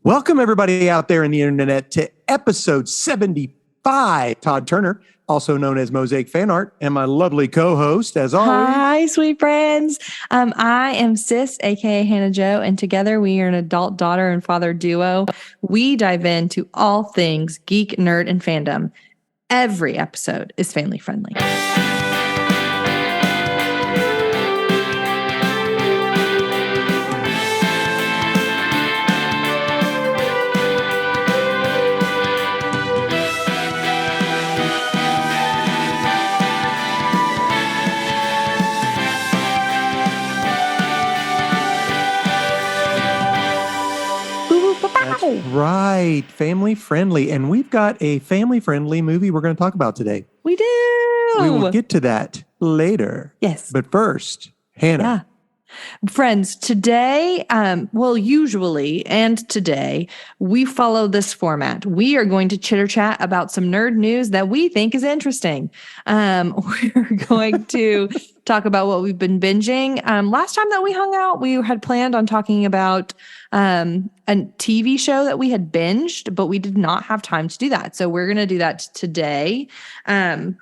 Welcome, everybody out there in the internet, to episode 75. Todd Turner, also known as Mosaic Fan Art, and my lovely co-host, as always. Hi, sweet friends. I am Sis, aka Hannah Jo, and together we are an adult daughter and father duo. We dive into all things geek, nerd, and fandom. Every episode is family friendly. That's right, family friendly. And we've got a family friendly movie we're going to talk about today. We do. We will get to that later. Yes. But first, Hannah. Yeah. Friends, today, usually and today, we follow this format. We are going to chitter chat about some nerd news that we think is interesting. We're going to talk about what we've been binging. Last time that we hung out, we had planned on talking about a TV show that we had binged, but we did not have time to do that. So we're going to do that today. And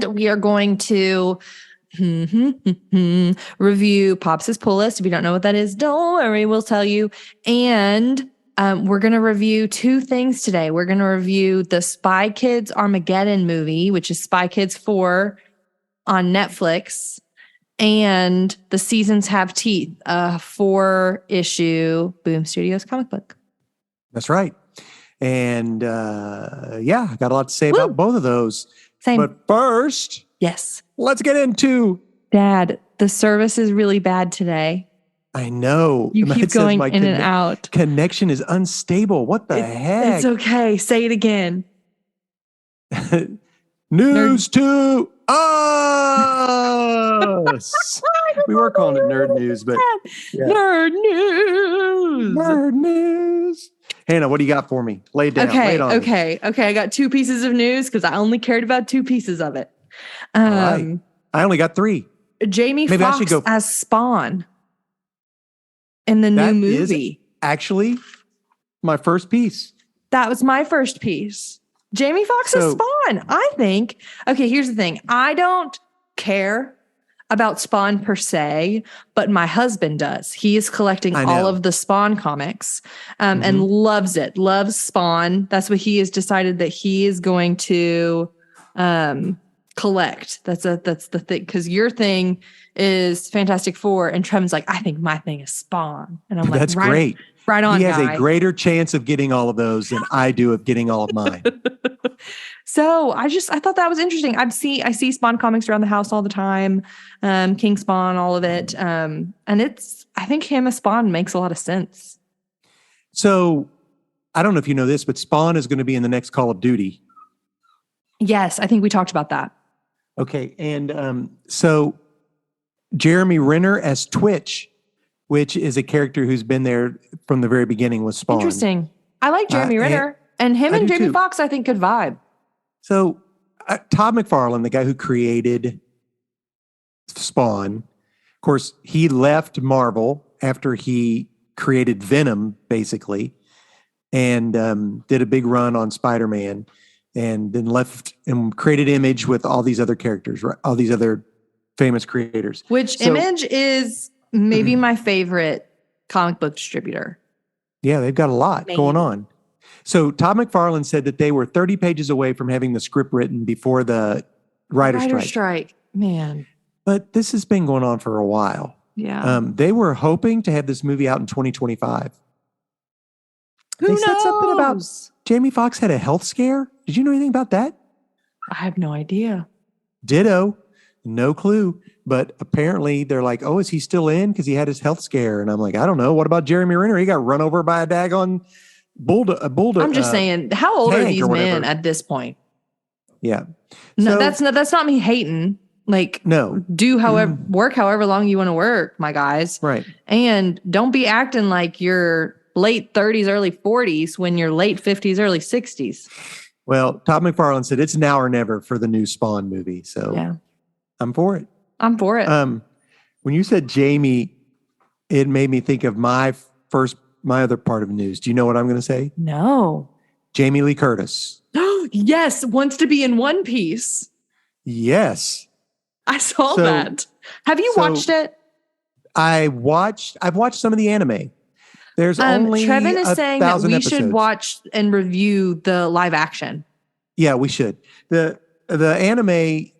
we are going to review Pops' Pull List. If you don't know what that is, don't worry, we'll tell you. And we're going to review two things today. We're going to review the Spy Kids Armageddon movie, which is Spy Kids 4 on Netflix, and The Seasons Have Teeth, a 4-issue Boom Studios comic book. That's right. And I got a lot to say about both of those. Same. But first, yes, let's get into... Dad, the service is really bad today. I know. You keep going in and out. Connection is unstable. What the heck? It's okay. Say it again. News to us. We were calling it nerd news, but yeah. Nerd news. Nerd news. Hannah, what do you got for me? Lay it down. Lay it on Okay. I got 2 pieces of news because I only cared about 2 pieces of it. All right. I only got 3. Jamie Foxx as Spawn in the new movie. Is actually my first piece. That was my first piece. Jamie Foxx as Spawn. I think. Okay, here's the thing. I don't care about Spawn per se, but my husband does. He is collecting all of the Spawn comics and loves it. Loves Spawn. That's what he has decided that he is going to collect. That's the thing, because your thing is Fantastic Four, and Trevin's like, I think my thing is Spawn, and I'm like, that's great. Right on. He has a greater chance of getting all of those than I do of getting all of mine. So I thought that was interesting. I see Spawn comics around the house all the time. King Spawn, all of it, and I think him as Spawn makes a lot of sense. So I don't know if you know this, but Spawn is going to be in the next Call of Duty. Yes, I think we talked about that. Okay, and so Jeremy Renner as Twitch, which is a character who's been there from the very beginning with Spawn. Interesting. I like Jeremy Renner, and him and Jamie Foxx, I think, could vibe. So Todd McFarlane, the guy who created Spawn, of course, he left Marvel after he created Venom, basically, and did a big run on Spider-Man. And then left and created Image with all these other characters, right? All these other famous creators. Image is maybe my favorite comic book distributor. Yeah, they've got a lot going on. So Todd McFarlane said that they were 30 pages away from having the script written before the writer's strike. Man. But this has been going on for a while. Yeah. They were hoping to have this movie out in 2025. Who knows? Said something about Jamie Foxx had a health scare. Did you know anything about that? I have no idea. Ditto. No clue. But apparently they're like, oh, is he still in? Because he had his health scare. And I'm like, I don't know. What about Jeremy Renner? He got run over by a daggone bulldog. I'm just saying, how old are these men at this point? Yeah. No, that's not me hating. Like, no. Do work however long you want to work, my guys. Right. And don't be acting like you're late 30s, early 40s when you're late 50s, early 60s. Well, Todd McFarlane said it's now or never for the new Spawn movie. So yeah. I'm for it. I'm for it. When you said Jamie, it made me think of my first my other part of news. Do you know what I'm going to say? No. Jamie Lee Curtis. Yes, wants to be in One Piece. Yes. I saw So- that. Have you watched it? I've watched some of the anime. There's only Trevin is saying that 1,000 we episodes. should watch and review the live action. Yeah, we should. The anime,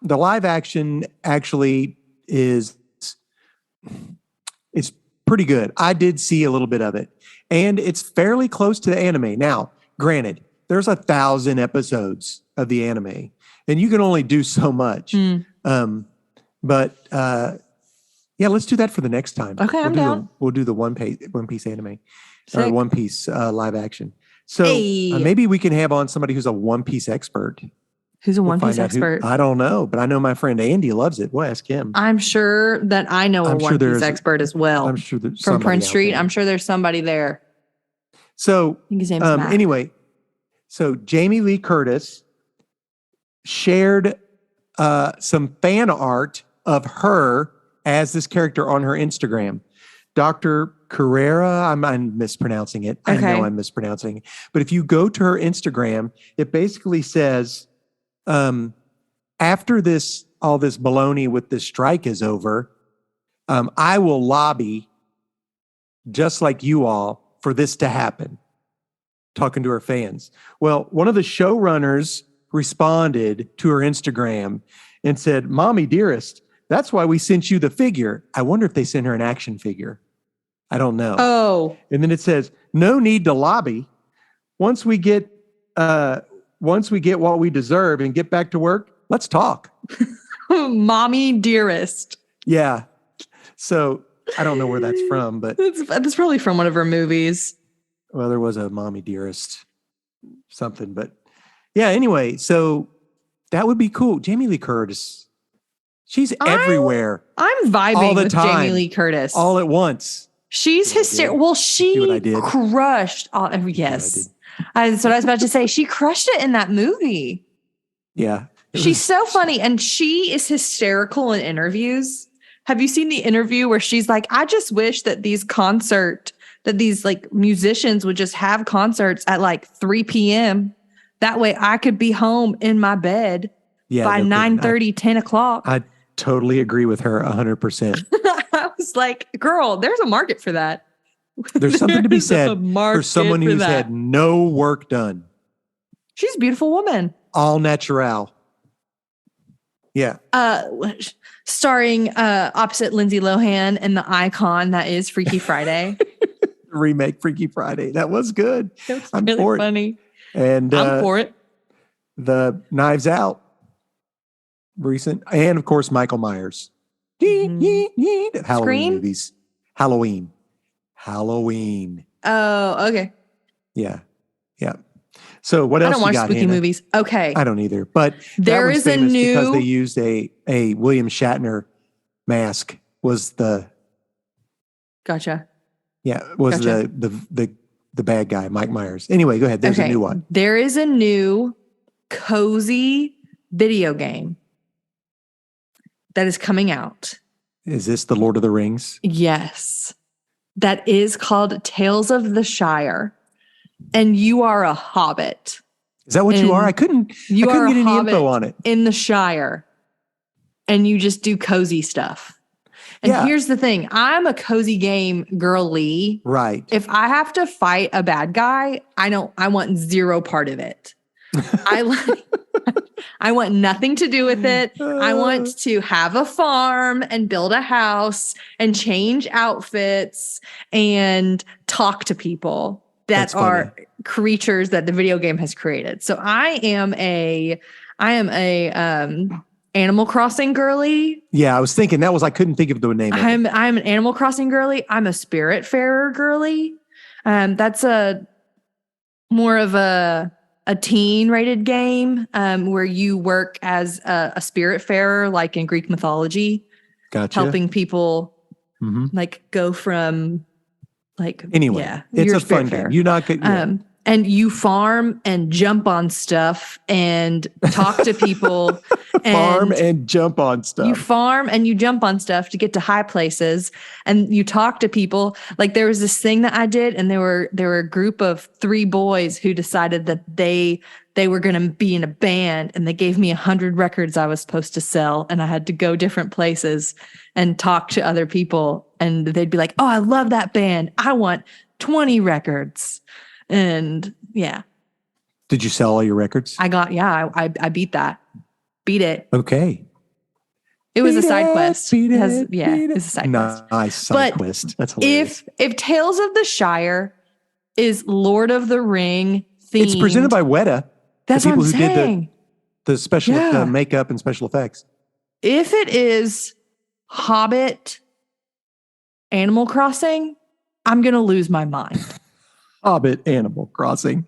the live action actually is it's pretty good. I did see a little bit of it, and it's fairly close to the anime. Now, granted, there's 1,000 episodes of the anime, and you can only do so much. But yeah, let's do that for the next time. Okay, I'm down. We'll do the One Piece anime Sick. or One Piece live action. So Hey. maybe we can have on somebody who's a One Piece expert. Who's a We'll One Piece find out who- expert? I don't know, but I know my friend Andy loves it. We'll ask him. I'm sure that I know a I'm sure One Piece there's- expert as well. I'm sure there's From somebody Prince out Street. there. I'm sure there's somebody there. So I think his name's Matt. anyway, so Jamie Lee Curtis shared some fan art of her as this character on her Instagram. Dr. Carrera, I'm mispronouncing it. I Okay. know I'm mispronouncing it. But if you go to her Instagram, it basically says, after all this baloney with this strike is over, I will lobby just like you all for this to happen. Talking to her fans. Well, one of the showrunners responded to her Instagram and said, "Mommy dearest, that's why we sent you the figure." I wonder if they sent her an action figure. I don't know. Oh, And then it says, "No need to lobby. Once we get what we deserve and get back to work, let's talk." mommy dearest. Yeah. So I don't know where that's from, but That's probably from one of her movies. well, there was a Mommy Dearest something, but yeah, anyway, so that would be cool. Jamie Lee Curtis, she's everywhere I'm vibing all the with time, Jamie Lee Curtis. all at once. She's See what I hysterical. did? Well, See what I she did? crushed. Yes. That's what I was about to say. She crushed it in that movie. Yeah. It She's was- so funny. And she is hysterical in interviews. Have you seen the interview where she's like, I just wish that these like musicians would just have concerts at like 3 p.m. That way I could be home in my bed yeah, by no kidding. 9:30, 10 o'clock. I totally agree with her 100%. I was like, girl, there's a market for that. There's something to be There's said a market for someone for who's that. had no work done. She's a beautiful woman. All natural. Yeah. Starring opposite Lindsay Lohan and the icon that is Freaky Friday. Remake Freaky Friday. That was good. It was I'm really for it. funny. And I'm for it. the Knives Out recent, and of course Michael Myers. Mhm. Halloween Scream? movies. Halloween. Oh, okay. Yeah. So what I else don't you watch got, spooky Hannah? movies. Okay. I don't either. But There that was is a famous because new- they used a William Shatner mask. Was the Gotcha. Gotcha. the bad guy, Mike Myers. Anyway, go ahead. There's a new one. There is a new cozy video game that is coming out. Is this the Lord of the Rings? Yes. That is called Tales of the Shire. And you are a hobbit Is that what you And are? I couldn't you get are a any hobbit info on it. in the Shire. And you just do cozy stuff. And Yeah. here's the thing. I'm a cozy game girly. Right. If I have to fight a bad guy, I want zero part of it. I want nothing to do with it. I want to have a farm and build a house and change outfits and talk to people that That's funny. are creatures that the video game has created. So I am a Animal Crossing girly. Yeah, I was thinking that was I couldn't think of the name of it. I'm an Animal Crossing girly. I'm a Spiritfarer girly. That's a more of a teen rated game where you work as a Spiritfarer, like in Greek mythology, Gotcha. helping people Mhm. like go from like Anyway, yeah. it's you're a fun Spiritfarer. game. You're not good. Yeah. and you farm and jump on stuff and talk to people. Farm and jump on stuff. You farm and you jump on stuff to get to high places, and you talk to people. Like there was this thing that I did, and there were a group of 3 boys who decided that they were going to be in a band, and they gave me 100 records I was supposed to sell, and I had to go different places and talk to other people, and they'd be like, "Oh, I love that band. I want 20 records." And yeah. Did you sell all your records? I beat that. Beat it. Okay. It was Beat a side it, quest. beat It has- it, yeah, beat it. it's a side quest. Nice side But quest. That's hilarious. If Tales of the Shire is Lord of the Ring themed, It's presented by Weta, that's the what I'm people who did saying. the special Yeah. makeup and special effects. If it is Hobbit, Animal Crossing, I'm gonna lose my mind. Hobbit, Animal Crossing.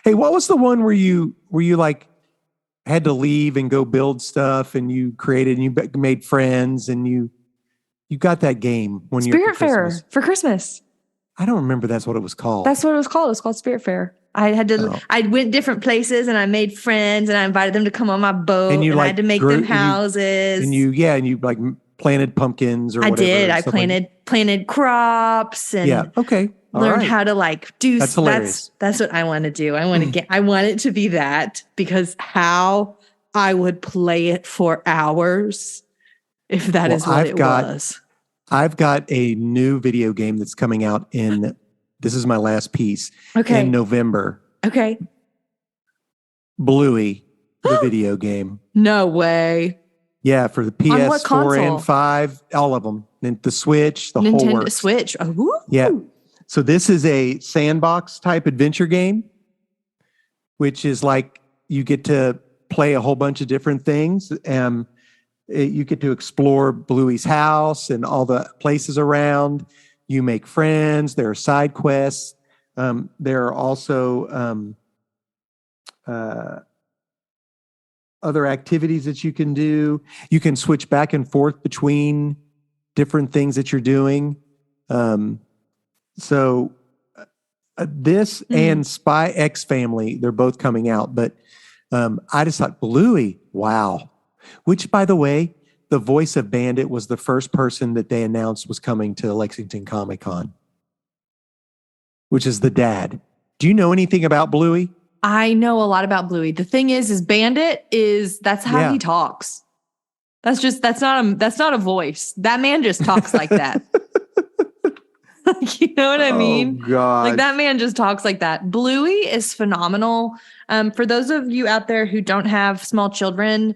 Hey, what was the one where you like had to leave and go build stuff, and you created and you made friends, and you got that game one year for Spiritfarer Christmas? for Christmas. I don't remember that's what it was called. That's what it was called. It was called Spiritfarer. I had to. Oh. I went different places and I made friends and I invited them to come on my boat And you, and I like, had to make grew- them and you- houses. and you like planted pumpkins or I whatever. did. I stuff like- planted crops and Yeah. Okay. All learned right. how to like do. That's hilarious. That's what I want to do. I want it to be that, because how I would play it for hours if that is what it was. I've got a new video game that's coming out this is my last piece, Okay. in November. Okay. Bluey, the video game. No way. Yeah, for the On what PS4 console? and 5, all of them. And the Switch, the whole Nintendo works. Switch. Oh, woo. Yeah. So this is a sandbox type adventure game, which is like you get to play a whole bunch of different things. You get to explore Bluey's house and all the places around. You make friends. There are side quests. There are also other activities that you can do. You can switch back and forth between different things that you're doing. So this and Spy X Family, they're both coming out. But I just thought Bluey, wow. Which, by the way, the voice of Bandit was the first person that they announced was coming to Lexington Comic Con, which is the dad. Do you know anything about Bluey? I know a lot about Bluey. The thing is Bandit that's how Yeah. he talks. That's not a voice. That man just talks like that. Like, you know what I mean? Oh, God. Like that man just talks like that. Bluey is phenomenal. For those of you out there who don't have small children,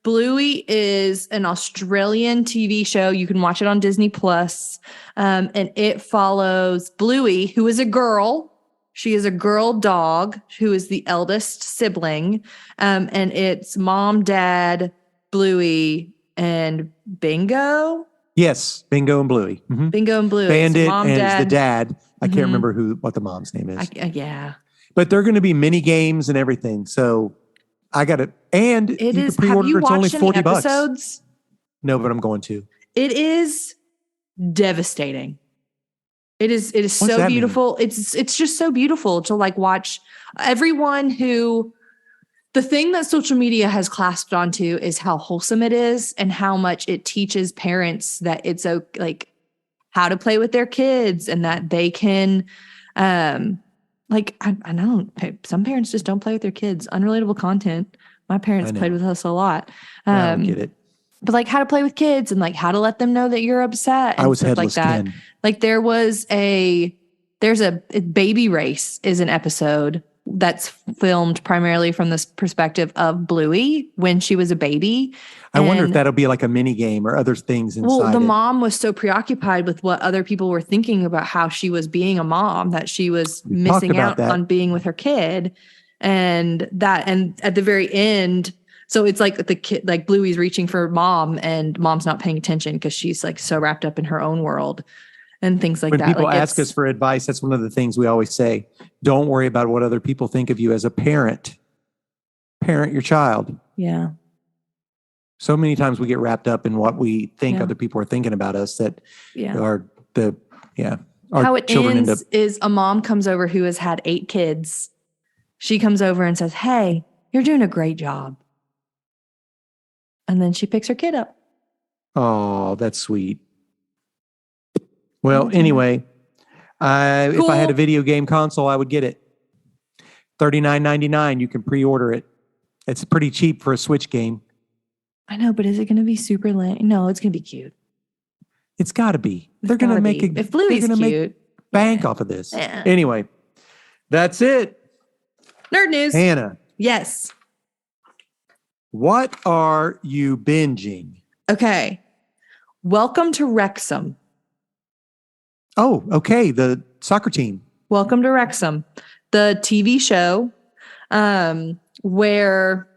Bluey is an Australian TV show. You can watch it on Disney Plus. And it follows Bluey, who is a girl. She is a girl dog who is the eldest sibling. And it's mom, dad, Bluey, and Bingo. Yes, Bingo and Bluey. Mhm. Bingo and Bluey. Bandit So mom, and dad. the dad. I Mhm. can't remember what the mom's name is. Yeah. But they're going to be mini games and everything. So I got it. And It you is. can Have pre-order. you It's only watched any $40. episodes? No, but I'm going to. It is devastating. It is What's so that mean? beautiful. It's just so beautiful to like watch everyone who. The thing that social media has clasped onto is how wholesome it is and how much it teaches parents that it's like how to play with their kids and that they can like I don't some parents just don't play with their kids. Unrelatable content. My parents I know. played with us a lot. I don't get it. But like how to play with kids and like how to let them know that you're upset and I was stuff like headless that. Ken. Like there's a Baby Race is an episode that's filmed primarily from this perspective of Bluey when she was a baby. I wonder if And- that'll be like a mini game or other things inside well, the it. mom was so preoccupied with what other people were thinking about how she was being a mom that she was We talked missing about out that. on being with her kid. And at the very end, so it's like the kid, like Bluey's reaching for mom and mom's not paying attention because she's like so wrapped up in her own world and things like When that. people Like, ask it's- us for advice, that's one of the things we always say. Don't worry about what other people think of you as a parent. Parent your child. yeah. So many times we get wrapped up in what we think Yeah. other people are thinking about us that Yeah. our How it children ends end up. is a mom comes over who has had 8 kids she comes over and says, "Hey, you're doing a great job." And then she picks her kid up. Oh, that's sweet. Well, Mhm. anyway, if I had a Cool. video game console, I would get it. $39.99. You can pre-order it. It's pretty cheap for a Switch game. I know, but is it going to be super lame? No, it's going to be cute. It's got to be. It's They're going to gotta make be. it. If Bluey's they're going to make cute. bank Yeah. off of this. Yeah. Anyway, that's it. Nerd news. Hannah, Yes. what are you binging? Okay. Welcome to Wrexham. Oh, okay. The soccer team. Welcome to Wrexham, the TV show where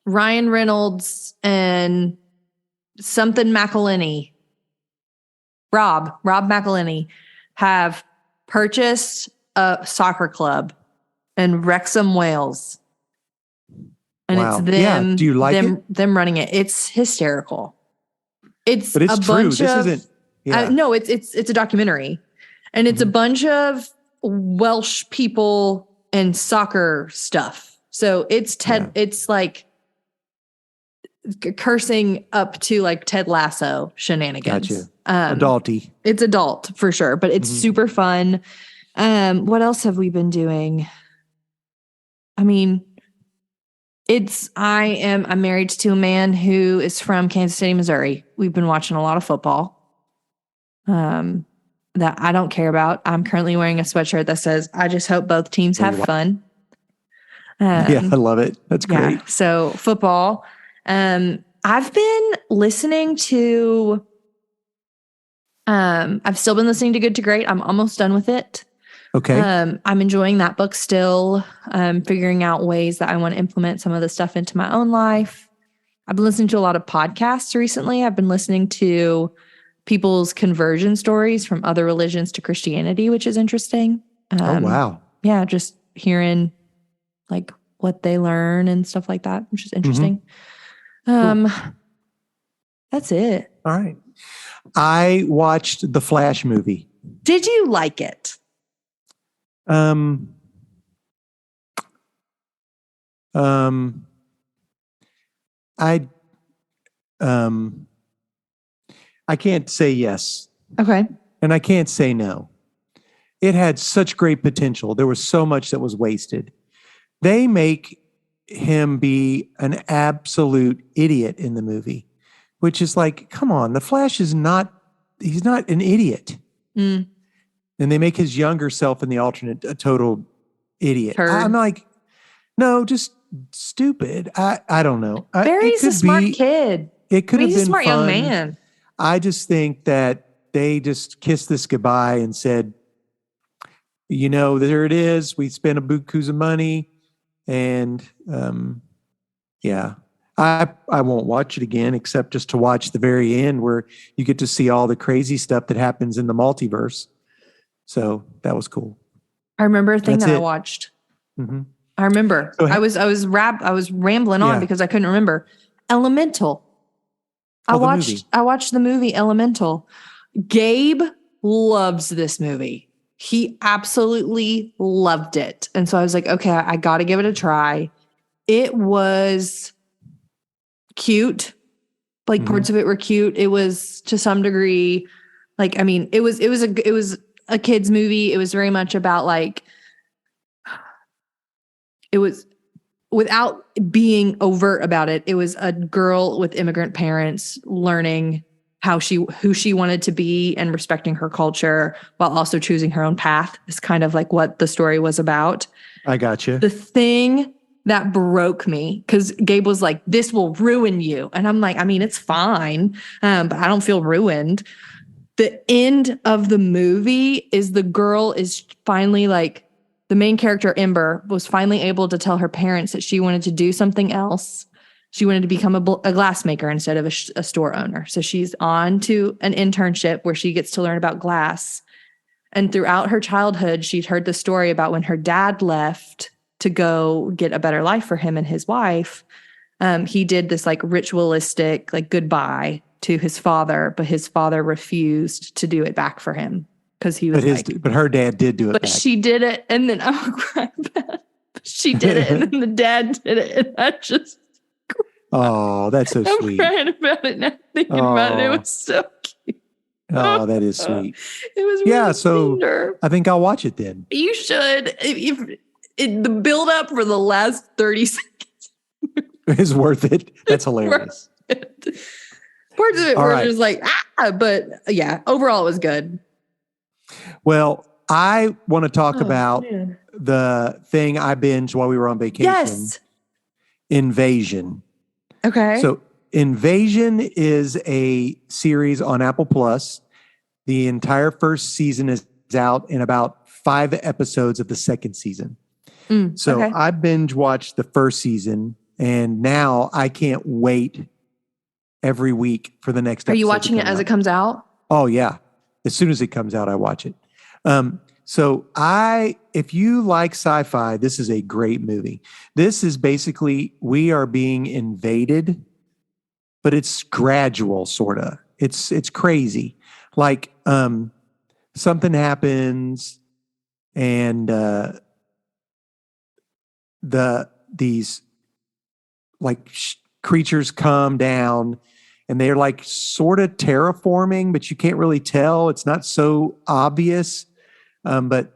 Ryan Reynolds and something McElhenney, Rob McElhenney, have purchased a soccer club in Wrexham, Wales. And Wow. it's them. Yeah. Do you like it? Them running it. It's hysterical. But it's a true. bunch This of isn't. Yeah. no, it's a documentary, and it's a bunch of Welsh people and soccer stuff. So it's it's like cursing up to like Ted Lasso shenanigans. Gotcha. Um, Adulty. It's adult for sure, but it's super fun. What else have we been doing? I mean, I'm married to a man who is from Kansas City, Missouri. We've been watching a lot of football. That I don't care about. I'm currently wearing a sweatshirt that says, "I just hope both teams have fun." Yeah, I love it. That's great. Yeah, so football. I've been listening to I've still been listening to Good to Great. I'm almost done with it. Okay. I'm enjoying that book still, figuring out ways that I want to implement some of the stuff into my own life. I've been listening to a lot of podcasts recently. I've been listening to people's conversion stories from other religions to Christianity, which is interesting. Oh, wow. Yeah, just hearing like what they learn and stuff like that, which is interesting. Cool. That's it. All right. I watched the Flash movie. Did you like it? I can't say yes, Okay. and I can't say no. It had such great potential. There was so much that was wasted. They make him be an absolute idiot in the movie, which is like, come on, the Flash he's not an idiot. Mm. And they make his younger self in the alternate a total idiot. Turd. I'm like, no, just stupid. I don't know. Barry's a smart kid. It could have He's been a smart fun. young man. I just think that they just kissed this goodbye and said, there it is. We spent a bukus of money, and yeah, I won't watch it again except just to watch the very end where you get to see all the crazy stuff that happens in the multiverse. So that was cool. I remember a thing That's that I it. watched. Mm-hmm. I remember. Go ahead. I was rambling on because I couldn't remember. Elemental. Oh, the movie. I watched the movie Elemental. Gabe loves this movie. He absolutely loved it. And so I was like, okay, I got to give it a try. It was cute. Like parts of it were cute. It was to some degree, like, I mean, it was a kid's movie. It was very much about like, it was without being overt about it. It was a girl with immigrant parents learning who she wanted to be and respecting her culture while also choosing her own path. Is kind of like what the story was about. I got you. The thing that broke me, because Gabe was like, "This will ruin you." And I'm like, I mean, it's fine, but I don't feel ruined. The end of the movie is the girl is finally like, the main character, Ember, was finally able to tell her parents that she wanted to do something else. She wanted to become a glassmaker instead of a store owner. So she's on to an internship where she gets to learn about glass. And throughout her childhood, she'd heard the story about when her dad left to go get a better life for him and his wife. He did this like ritualistic like goodbye to his father, but his father refused to do it back for him because he was But her dad did do it but back. she did it, and then she did it, and then the dad did it, and I just Oh, that's so I'm sweet. crying about it now. Thinking about it, it was so cute. Oh, that is sweit. It was Yeah, really so tender. I think I'll watch it then. You should. If the build up for the last 30 seconds. It's worth it. That's hilarious. Parts of it All were right. just like, but yeah, overall it was good. Well, I want to talk about man. the thing I binged while we were on vacation. Yes. Invasion. Okay. So Invasion is a series on Apple Plus. The entire first season is out in about 5 episodes of the second season. So okay. I binge watched the first season, and now I can't wait every week for the next Are you episode to watching it come as out. it comes out? Oh yeah. As soon as it comes out, I watch it. So if you like sci-fi, this is a great movie. This is basically, we are being invaded, but it's gradual, sort of. It's crazy. Like, something happens and, these like creatures come down and they're like sort of terraforming, but you can't really tell. It's not so obvious. But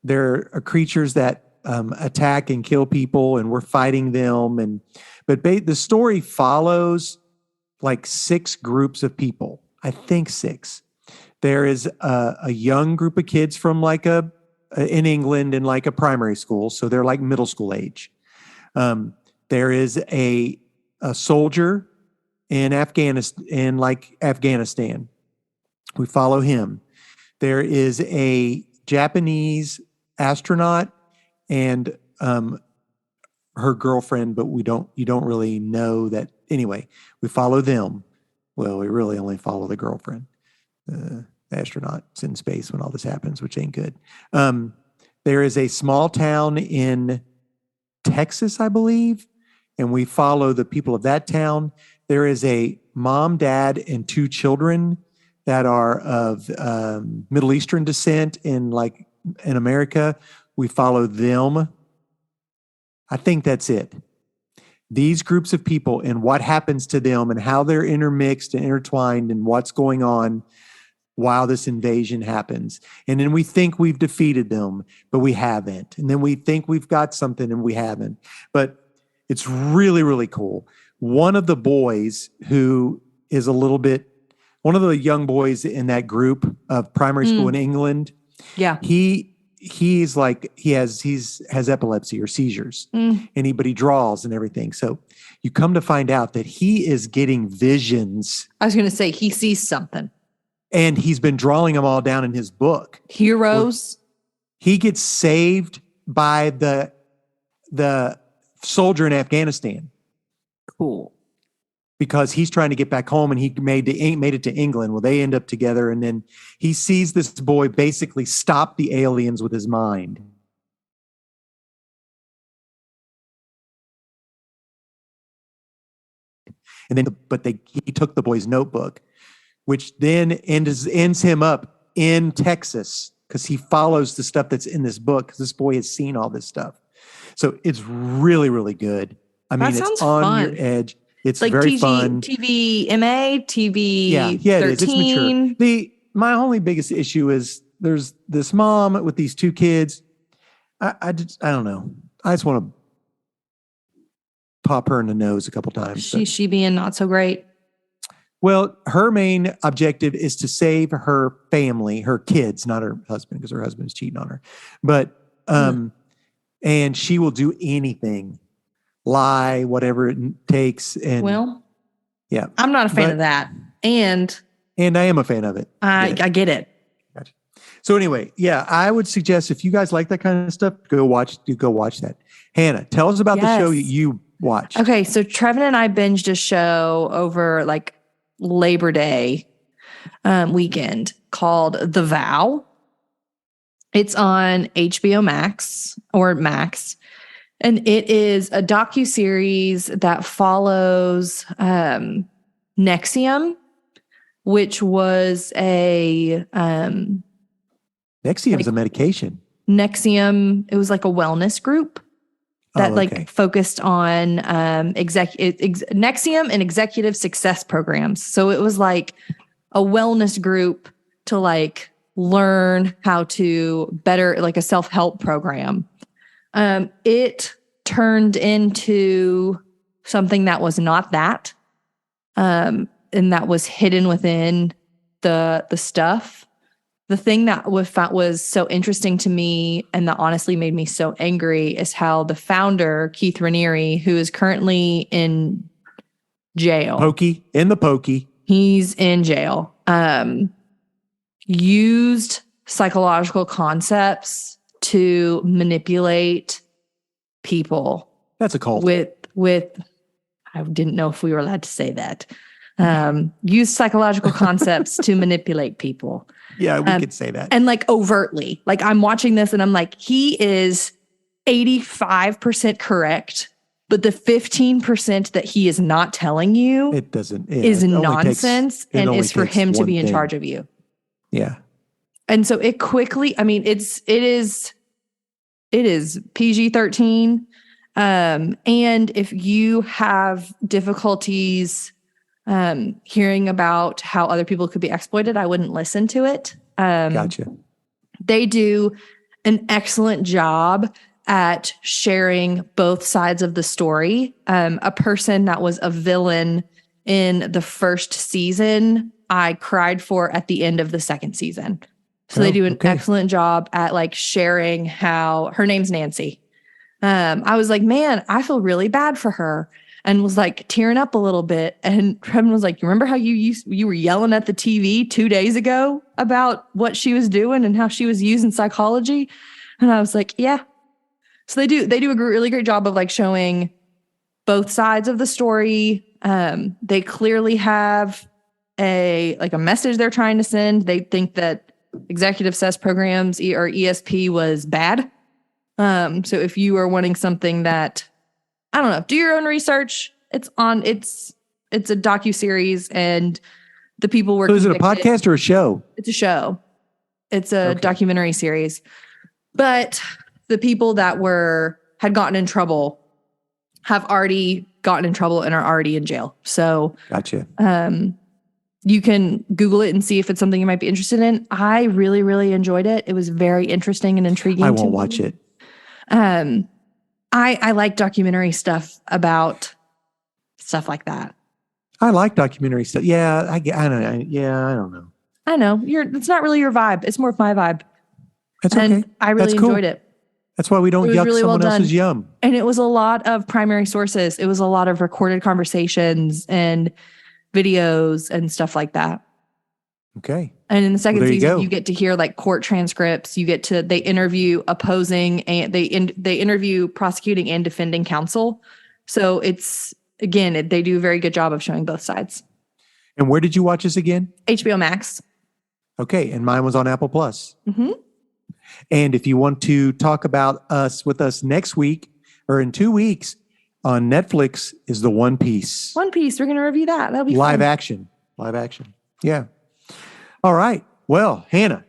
there are creatures that attack and kill people, and we're fighting them. But the story follows like 6 groups of people. I think 6. There is a young group of kids from like in England in like a primary school, so they're like middle school age. There is a soldier in Afghanistan. We follow him. There is a Japanese astronaut and her girlfriend, but you don't really know that. Anyway, we follow them. Well, we really only follow the girlfriend. The astronaut's in space when all this happens, which ain't good. There is a small town in Texas, I believe, and we follow the people of that town. There is a mom, dad, and 2 children that are of Middle Eastern descent in America. We follow them. I think that's it. These groups of people and what happens to them and how they're intermixed and intertwined and what's going on while this invasion happens. And then we think we've defeated them, but we haven't. And then we think we've got something and we haven't. But it's really, really cool. One of the boys who is one of the young boys in that group of primary school in England, Yeah. he's like, he has epilepsy or seizures, but he draws and everything. So you come to find out that he is getting visions, I was going to say he sees something. and he's been drawing them all down in his book. Heroes. He gets saved by the soldier in Afghanistan Cool. because he's trying to get back home, and he made it to England. Well, they end up together, and then he sees this boy basically stop the aliens with his mind. And then, he took the boy's notebook, which then ends him up in Texas because he follows the stuff that's in this book because this boy has seen all this stuff. So it's really, really good. I mean, sounds it's on fun. your edge. It's Like very fun. TVMA, TV Yeah, it is. It's 13. mature. My only biggest issue is there's this mom with these 2 kids. I don't know. I just want to pop her in the nose a couple times. but- She being not so great. Well, her main objective is to save her family, her kids, not her husband, because her husband's cheating on her. But and she will do anything, lie, whatever it takes. And yeah, I'm not a fan But- of that. And I am a fan of it. I Yeah. get it. Gotcha. So anyway, yeah, I would suggest if you guys like that kind of stuff, go watch that. Hannah, tell us about the show Yes. you watched. Okay, so Trevin and I binged a show over like Labor Day weekend called The Vow. It's on HBO Max or Max, and it is a docuseries that follows Nexium, which was a Nexium's a medication. Nexium. It was like a wellness group. that okay. focused on Nexium and executive success programs. So it was like a wellness group to like learn how to better, like a self-help program. It turned into something that was not that, and that was hidden within the stuff. The thing that was so interesting to me and that honestly made me so angry is how the founder, Keith Raniere, who is currently in jail. In the pokey. He's in jail. Used psychological concepts to manipulate people. That's a cult. With I didn't know if we were allowed to say that. Use psychological concepts to manipulate people. Yeah, we could say that. And like overtly, like I'm watching this and I'm like, he is 85% correct, but the 15% that he is not telling you is nonsense and is for him to be in charge of you. Yeah. And so it quickly, I mean, it is PG-13. And if you have difficulties hearing about how other people could be exploited, I wouldn't listen to it. Gotcha. They do an excellent job at sharing both sides of the story. A person that was a villain in the first season, I cried for at the end of the second season. So they do an excellent job at like sharing how her name's Nancy. I was like, man, I feel really bad for her. And was like tearing up a little bit. And Trevin was like, you remember how you were yelling at the TV 2 days ago about what she was doing and how she was using psychology? And I was like, yeah. So they do a really great job of like showing both sides of the story. They clearly have a message they're trying to send. They think that executive success programs or ESP was bad. So if you are wanting something that, I don't know, do your own research. It's a docuseries and the people were. So is it a podcast or a show? It's a show. It's a documentary series. But the people that had gotten in trouble have already gotten in trouble and are already in jail. So gotcha. You can Google it and see if it's something you might be interested in. I really, really enjoyed it. It was very interesting and intriguing. I won't watch it. I like documentary stuff about stuff like that. I like documentary stuff. Yeah, I don't know. Yeah, I don't know. I know it's not really your vibe. It's more of my vibe. That's okay. And I really enjoyed it. That's why we don't yuck really someone else's yum. And it was a lot of primary sources. It was a lot of recorded conversations and videos and stuff like that. Okay. And in the second season, you get to hear like court transcripts. They interview opposing and they interview prosecuting and defending counsel. So they do a very good job of showing both sides. And where did you watch this again? HBO Max. Okay. And mine was on Apple Plus. Mm-hmm. And if you want to talk about with us next week or in 2 weeks on Netflix is the One Piece. One Piece. We're going to review that. That'll be live fun. Live action. Yeah. All right. Well, Hannah,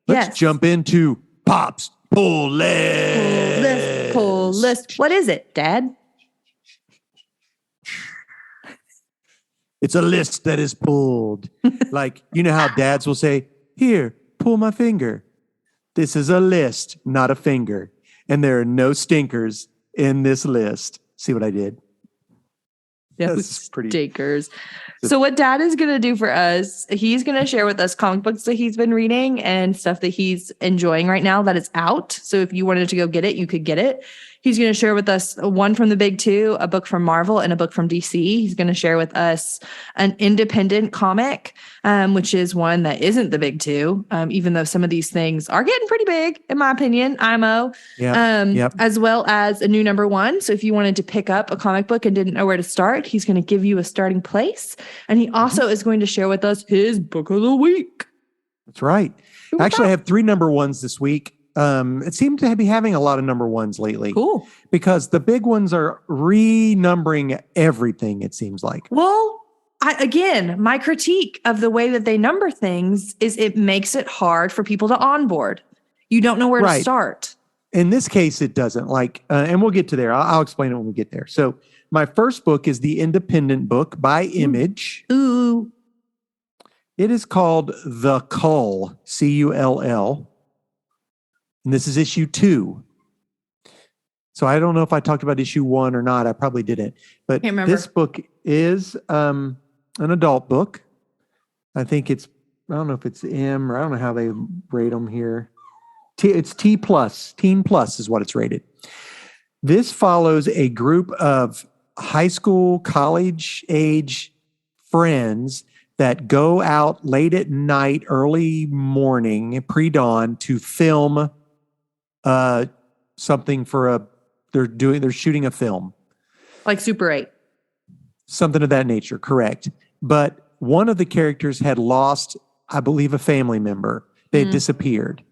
let's jump into Pop's Pull List. Pull list. What is it, Dad? It's a list that is pulled. Like, you know how dads will say, here, pull my finger. This is a list, not a finger. And there are no stinkers in this list. See what I did? No stinkers. So what Dad is going to do for us, he's going to share with us comic books that he's been reading and stuff that he's enjoying right now that is out. So if you wanted to go get it, you could get it. He's going to share with us one from the big two, a book from Marvel and a book from DC. He's going to share with us an independent comic, which is one that isn't the big two, even though some of these things are getting pretty big, in my opinion, IMO, as well as a new number one. So if you wanted to pick up a comic book and didn't know where to start, he's going to give you a starting place. And he also is going to share with us his book of the week. That's right. Actually, I have 3 number ones this week. It seemed to be having a lot of number ones lately. Cool. Because the big ones are renumbering everything, it seems like. Well, my critique of the way that they number things is it makes it hard for people to onboard. You don't know where to start. In this case, it doesn't. And we'll get to there. I'll explain it when we get there. So my first book is the independent book by Image. Ooh. It is called The Cull, Cull. And this is issue 2. So I don't know if I talked about issue 1 or not. I probably didn't. But Can't remember. this book is an adult book. I think I don't know if it's M or I don't know how they rate them here. It's T plus. Teen plus is what it's rated. This follows a group of high school, college age friends that go out late at night, early morning, pre-dawn to film something they're shooting a film. Like Super 8. Something of that nature, correct. But one of the characters had lost, I believe, a family member. They had disappeared.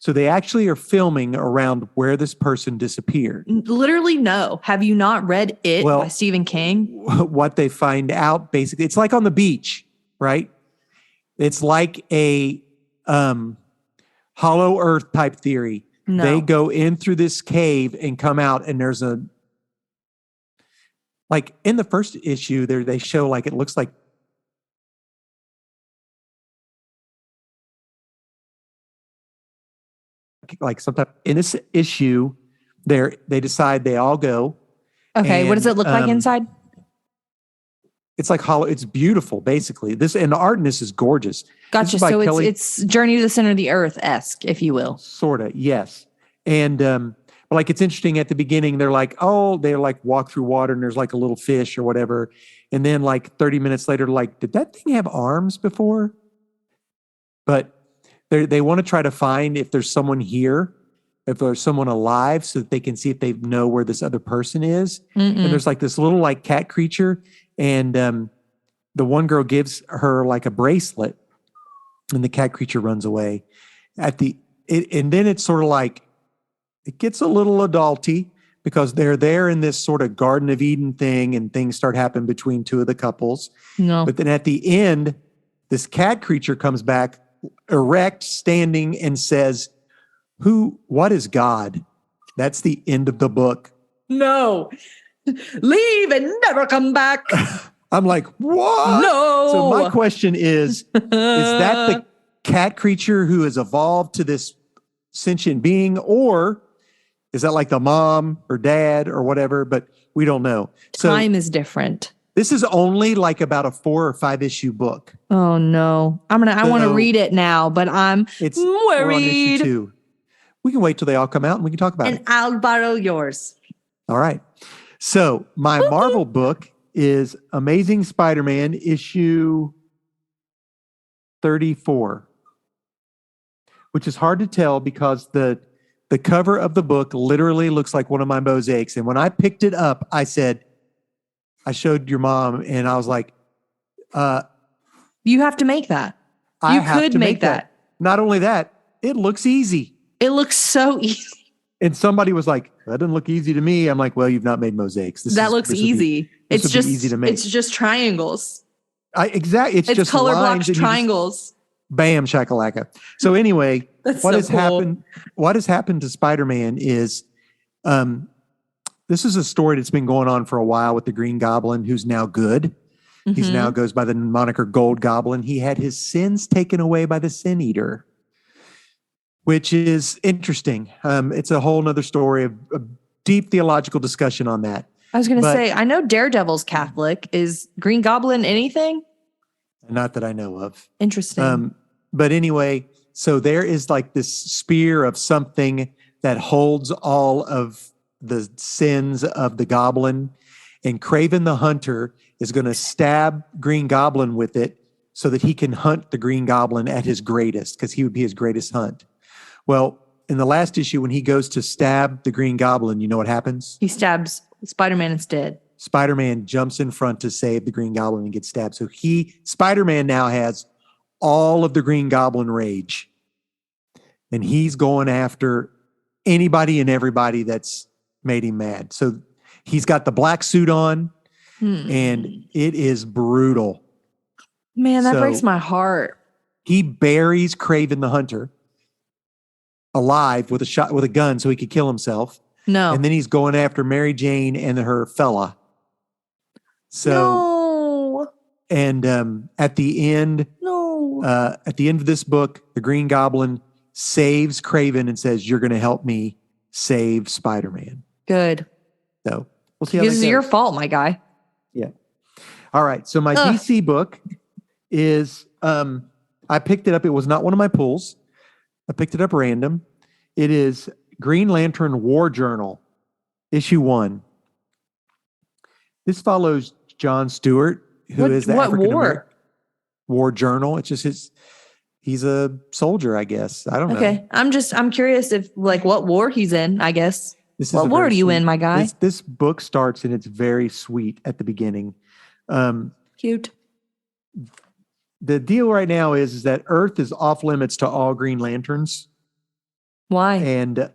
So they actually are filming around where this person disappeared. Literally, no. Have you not read It Well, by Stephen King? What they find out, basically, it's like on the beach, right? It's like a hollow earth type theory. No. They go in through this cave and come out, and there's like in the first issue, they show like it looks like sometime in this issue, they decide they all go. Okay, what does it And, look like inside? It's like hollow. It's beautiful, basically. And the art in this is gorgeous. This Gotcha. is by So Kelly- it's Journey to the Center of the Earth-esque, if you will. Sorta, yes. And but like it's interesting at the beginning, they're like walk through water and there's like a little fish or whatever. And then like 30 minutes later, like, did that thing have arms before? But they want to try to find if there's someone here, if there's someone alive, so that they can see if they know where this other person is. And there's like this little like cat creature, and the one girl gives her like a bracelet, and the cat creature runs away. And then it's sort of like it gets a little adulty because they're there in this sort of Garden of Eden thing, and things start happening between two of the couples. No. But then at the end, this cat creature comes back erect, standing, and says, what is God? That's the end of the book. No. Leave and never come back. I'm like, what? No. So my question is that the cat creature who has evolved to this sentient being, or is that like the mom or dad or whatever? But we don't know. So Time is different. this is only like about a 4 or 5 issue book. Oh no. I want to So- read it now, but I'm We're on issue worried. 2. We can wait till they all come out and we can talk about it. And I'll borrow yours. All right. So my Marvel book is Amazing Spider-Man issue 34, which is hard to tell because the cover of the book literally looks like one of my mosaics. And when I picked it up, I showed your mom and I was like, You have to make that. I You have could to make that. Not only that, it looks easy. It looks so easy. And somebody was like, that doesn't look easy to me. I'm like, well, you've not made mosaics. That looks this would be- easy. this It's would be just easy to make. It's just triangles. Exactly. It's It's just color lines blocks and you just- triangles. bam, shakalaka. So anyway, That's what so has cool. happened? What has happened to Spider-Man is, this is a story that's been going on for a while with the Green Goblin, who's now good. He's Mhm. now goes by the moniker Gold Goblin. He had his sins taken away by the Sin Eater, which is interesting. It's a whole nother story of deep theological discussion on that. I was going to But- say, I know Daredevil's Catholic. Is Green Goblin anything? Not that I know of. Interesting. But anyway, so there is like this spear of something that holds all of the sins of the goblin, and Craven the Hunter is going to stab Green Goblin with it so that he can hunt the Green Goblin at his greatest, because he would be his greatest hunt. Well, in the last issue, when he goes to stab the Green Goblin, you know what happens? He stabs Spider-Man instead. Spider-Man jumps in front to save the Green Goblin and gets stabbed. So Spider-Man now has all of the Green Goblin rage. And he's going after anybody and everybody that's made him mad. So he's got the black suit on, and it is brutal. Man, that so- breaks my heart. He buries Craven the Hunter alive with a gun so he could kill himself. No. And then he's going after Mary Jane and her fella. So, no. and at the end of this book, the Green Goblin saves Craven and says, "You're going to help me save Spider-Man." Good. So we'll see how This that is goes. your fault, my guy. Yeah. All right. So my DC book is, I picked it up. It was not one of my pulls. I picked it up random. It is Green Lantern War Journal, issue 1. This follows John Stewart, who is the African American War Journal. It's just he's a soldier, I guess. I don't know. Okay. I'm curious if what war he's in, I guess. What war are you in, my guy? This book starts and it's very sweet at the beginning. Cute. The deal right now is that Earth is off limits to all Green Lanterns. Why? And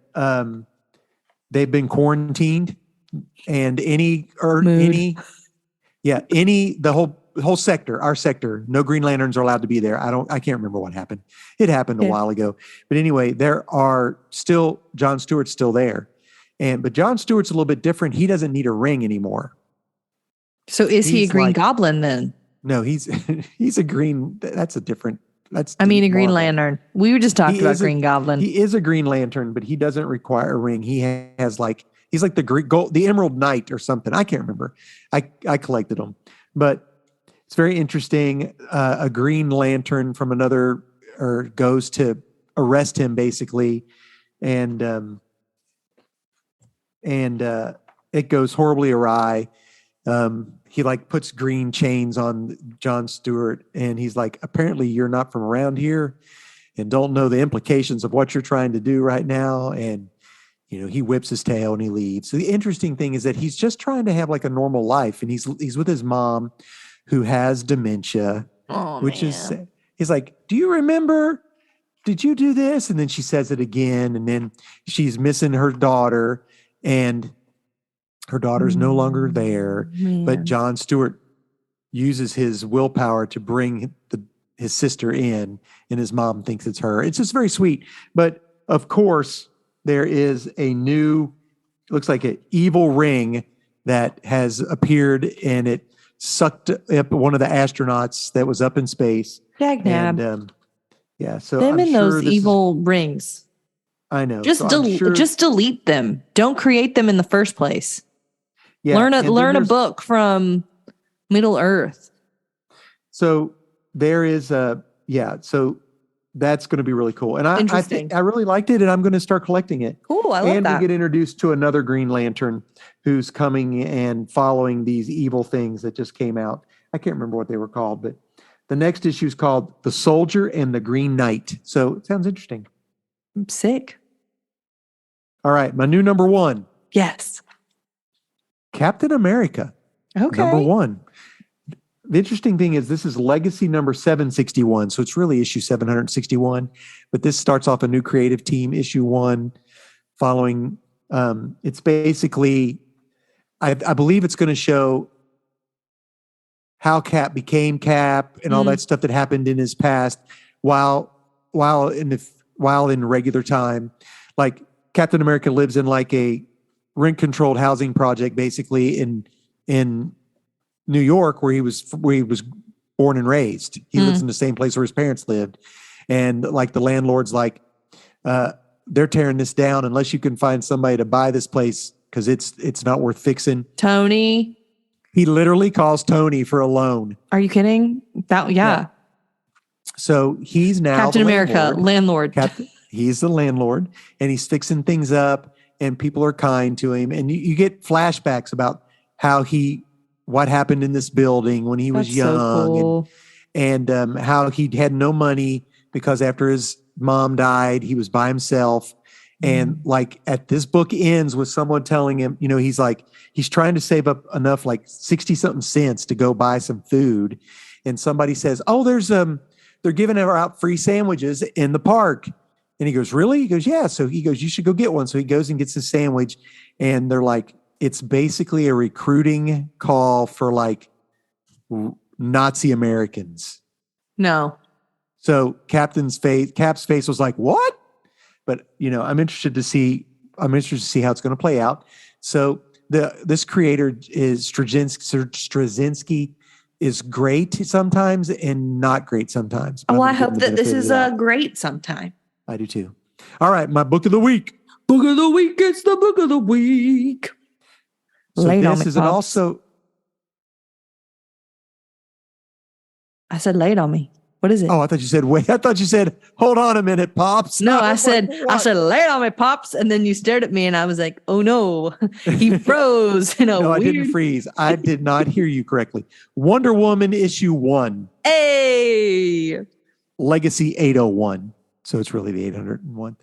they've been quarantined, and the whole sector, our sector, no Green Lanterns are allowed to be there. I can't remember what happened. It happened a while ago. But anyway, John Stewart's still there. But John Stewart's a little bit different. He doesn't need a ring anymore. So is he a Green Goblin then? No, he's a green. That's a different. A Green Lantern. We were just talking about Green Goblin. He is a Green Lantern, but he doesn't require a ring. He has he's like the Emerald Knight or something. I can't remember. I collected them, but it's very interesting. A Green Lantern from another goes to arrest him basically, and it goes horribly awry. He puts green chains on John Stewart, and he's like, apparently you're not from around here and don't know the implications of what you're trying to do right now. And, he whips his tail and he leaves. So the interesting thing is that he's just trying to have a normal life. And he's with his mom who has dementia, he's like, do you remember, did you do this? And then she says it again. And then she's missing her daughter, and her daughter's no longer there, but John Stewart uses his willpower to bring his sister in, and his mom thinks it's her. It's just very sweet. But of course, there is looks like an evil ring that has appeared, and it sucked up one of the astronauts that was up in space. Dagnab. And so them in those evil rings. I know. Just delete them. Don't create them in the first place. Yeah, learn a book from Middle Earth. So there is so that's going to be really cool. And I really liked it, and I'm going to start collecting it. Cool, I love that. And we get introduced to another Green Lantern who's coming and following these evil things that just came out. I can't remember what they were called, but the next issue is called The Soldier and the Green Knight. So it sounds interesting. I'm sick. All right, my new number 1. Yes. Captain America, number 1. The interesting thing is this is legacy number 761, so it's really issue 761. But this starts off a new creative team, issue 1, following. It's basically, I believe it's going to show how Cap became Cap and all that stuff that happened in his past, while in regular time, Captain America lives in a rent-controlled housing project, basically in New York, where he was born and raised. He lives in the same place where his parents lived, and the landlord's they're tearing this down unless you can find somebody to buy this place because it's not worth fixing. Tony, he literally calls Tony for a loan. Are you kidding? Yeah. So he's now Captain America, landlord. He's the landlord, and he's fixing things up. And people are kind to him, and you get flashbacks about what happened in this building when he was young, so cool. and how he had no money because after his mom died, he was by himself. And at this book ends with someone telling him, he's trying to save up enough 60 something cents to go buy some food, and somebody says, "Oh, they're giving out free sandwiches in the park." And he goes, "Really?" He goes, "Yeah." So he goes, "You should go get one." So he goes and gets a sandwich, and they're it's basically a recruiting call for Nazi Americans. No. So Cap's face was like, "What?" but I'm interested to see how it's going to play out. So this creator is Straczynski is great sometimes and not great sometimes. But Well, I'm I gonna give him hope the that this benefit of is the doubt. great sometime. I do too. All right, my book of the week. Book of the week. It's the book of the week. So Lay it on this me, is an Pops. also. I said, lay it on me. What is it? Oh, I thought you said wait. I thought you said hold on a minute, Pops. No, I was like, said, what? lay it on me, Pops. And then you stared at me and I was like, oh no, he froze in a No, I weird. didn't freeze. I did not hear you correctly. Wonder Woman issue 1, Hey. Legacy 801. So it's really the 801.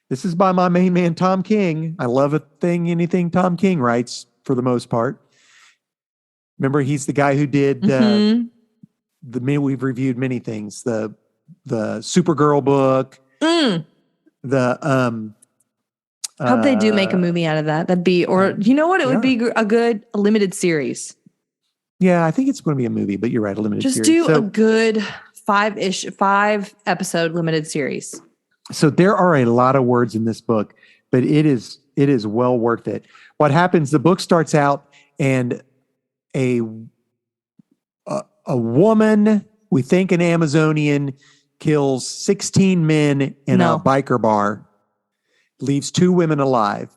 This is by my main man, Tom King. I love anything Tom King writes for the most part. Remember, he's the guy who did Mhm. we've reviewed many things. The Supergirl book, Mm. the Hope they do make a movie out of that. That'd be, or you know what? It would be a good limited series. Yeah, I think it's going to be a movie, but you're right, a limited Just series. do So- a good 5-episode limited series. So there are a lot of words in this book, but it is well worth it. What happens? The book starts out and a woman, we think an Amazonian, kills 16 men in No. a biker bar, leaves 2 women alive,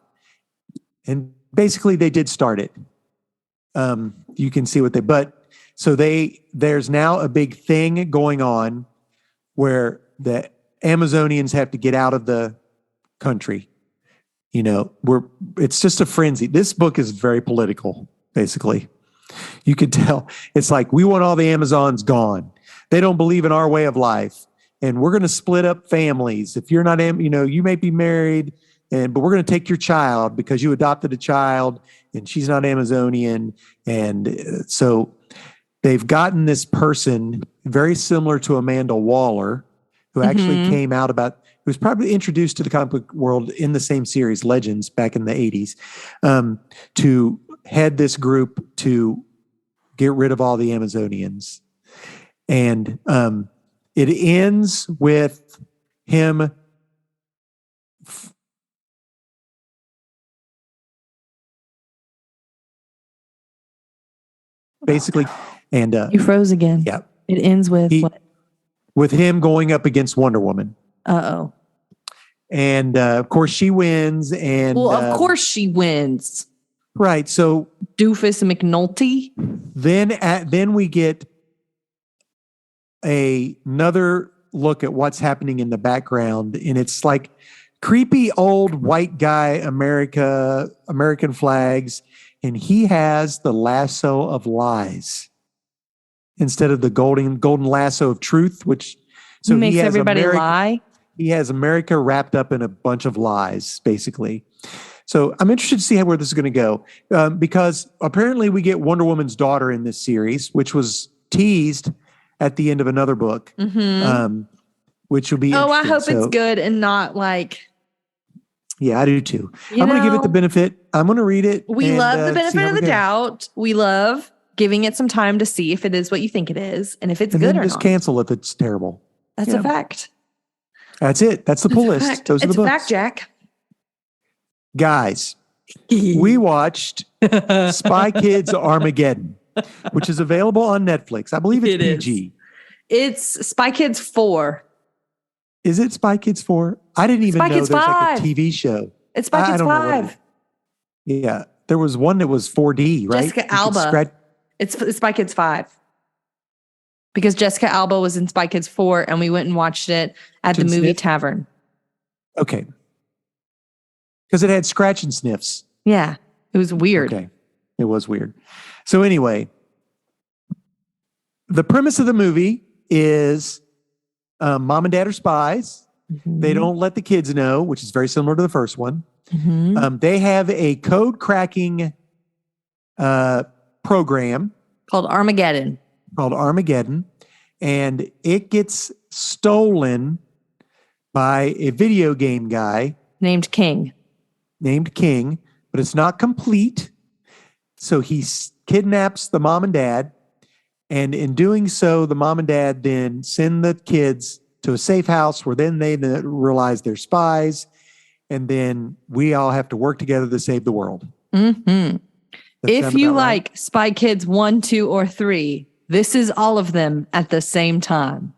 and basically they did start it. You can see there's now a big thing going on where the Amazonians have to get out of the country. It's just a frenzy. This book is very political, basically. You could tell it's like, we want all the Amazons gone. They don't believe in our way of life. And we're going to split up families. If you're not, you may be married, but we're going to take your child because you adopted a child and she's not Amazonian. And so they've gotten this person very similar to Amanda Waller, who actually came out who was probably introduced to the comic book world in the same series, Legends, back in the 80s, to head this group to get rid of all the Amazonians. And it ends with him basically, and You froze again. yeah, It ends with what? with him going up against Wonder Woman. Uh-oh. And of course she wins. And Well, of course she wins. right. So Doofus McNulty. then we get another look at what's happening in the background, and it's like creepy old white guy American flags, and he has the lasso of lies instead of the golden lasso of truth, which He makes has everybody America, lie. He has America wrapped up in a bunch of lies, basically. So I'm interested to see where this is going to go, because apparently we get Wonder Woman's daughter in this series, which was teased at the end of another book, which will be Oh, I interesting. hope So, it's good and not like. yeah, I do too. You I'm going to give it the know, benefit. I'm going to read it. We and, love the see benefit how of we the go. doubt. We love giving it some time to see if it is what you think it is and if it's And good then or just not. cancel if it's terrible. That's Yeah. a fact. That's it. That's the pull It's a list. fact. Those are It's the a books. fact, Jack. Guys, we watched Spy Kids Armageddon, which is available on Netflix. I believe it's It is. PG. It's Spy Kids 4. Is it Spy Kids 4? I didn't even Spy know Kids there's 5. like a TV show. It's Spy I Kids don't know what it 5. is. Yeah. There was one that was 4D, right? Jessica You could Alba. It's Spy Kids 5. Because Jessica Alba was in Spy Kids 4 and we went and watched it at the Didn't movie sniff? tavern. Okay. Because it had scratch and sniffs. Yeah. It was weird. Okay. It was weird. So anyway, the premise of the movie is mom and dad are spies. They don't let the kids know, which is very similar to the first one. Mhm. They have a code cracking program Called Armageddon. called Armageddon, and it gets stolen by a video game guy Named King. named King, but it's not complete. So he kidnaps the mom and dad, and in doing so, the mom and dad then send the kids to a safe house where then they realize they're spies. And then we all have to work together to save the world. Mm-hmm. That If sound you about right? like Spy Kids 1, 2, or 3, this is all of them at the same time.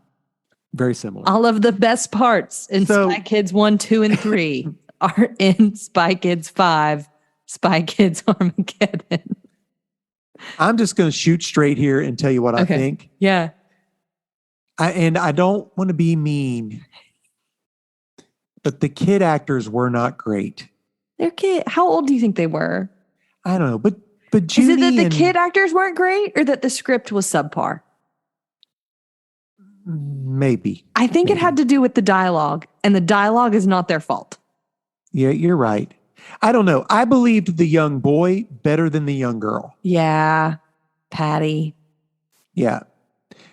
Very similar. All of the best parts in So- Spy Kids 1, 2, and 3 are in Spy Kids 5, Spy Kids Armageddon. I'm just going to shoot straight here and tell you what I Okay. think. Yeah. And I don't want to be mean, but the kid actors were not great. They're kid. How old do you think they were? I don't know, but Is Judy it that the and- kid actors weren't great or that the script was subpar? maybe. I think it had to do with the dialogue, and the dialogue is not their fault. Yeah, you're right. I don't know. I believed the young boy better than the young girl. Yeah. Patty. Yeah.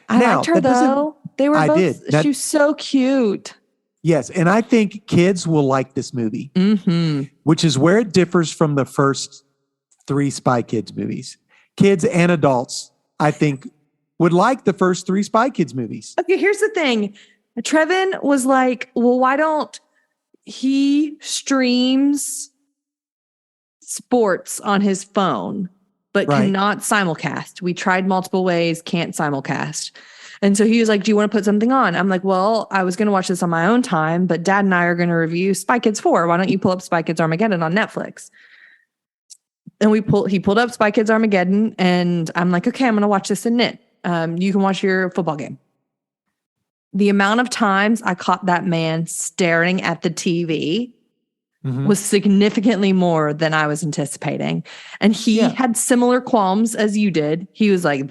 I Now, liked her that doesn't- though. They were I both, did. That- she was so cute. Yes. And I think kids will like this movie, Mm-hmm. which is where it differs from the first 3 Spy Kids movies. Kids and adults, I think, would like the first 3 Spy Kids movies. Okay, here's the thing. Trevin was like, well, why don't he streams sports on his phone, but Right. cannot simulcast? We tried multiple ways, can't simulcast. And so he was like, do you want to put something on? I'm like, well, I was going to watch this on my own time, but Dad and I are going to review Spy Kids 4. Why don't you pull up Spy Kids Armageddon on Netflix? And he pulled up Spy Kids Armageddon, and I'm like, okay, I'm going to watch this in knit. You can watch your football game. The amount of times I caught that man staring at the TV Mhm. was significantly more than I was anticipating. And he Yeah. had similar qualms as you did. He was like,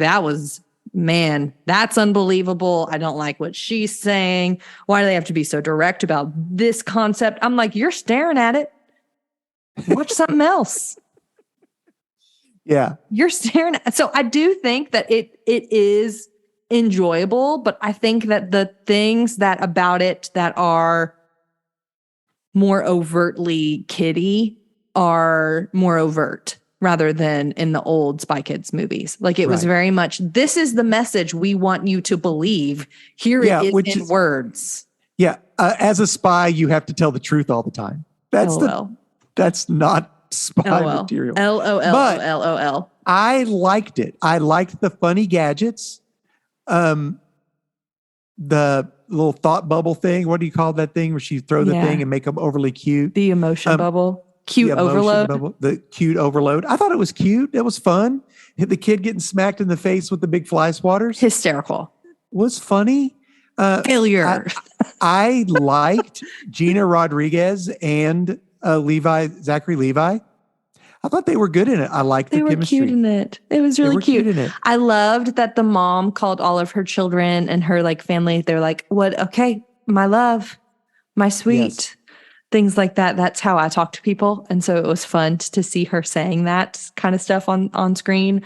man, that's unbelievable. I don't like what she's saying. Why do they have to be so direct about this concept? I'm like, you're staring at it. Watch something else. Yeah. You're staring at. So I do think that it is enjoyable, but I think that the things that about it that are more overtly kiddie are more overt rather than in the old Spy Kids movies. Like it was Right. very much, this is the message we want you to believe. Here Yeah, it is which in is- words. Yeah. As a spy, you have to tell the truth all the time. LOL. That's not spy LOL. material. LOL. But- LOL. I liked it. I liked the funny gadgets. The little thought bubble thing. What do you call that thing where she throw the Yeah. thing and make them overly cute? The emotion bubble. Cute The emotion overload. bubble, the cute overload. I thought it was cute. It was fun. The kid getting smacked in the face with the big fly swatters Hysterical. was funny. Failure. I liked Gina Rodriguez and Zachary Levi. I thought they were good in it. I liked They the were chemistry. cute in it. It was They really were cute. in it. I loved that the mom called all of her children and her like family. They're like, what? Okay, my love, my sweet, Yes. things like that. That's how I talk to people. And so it was fun to see her saying that kind of stuff on screen.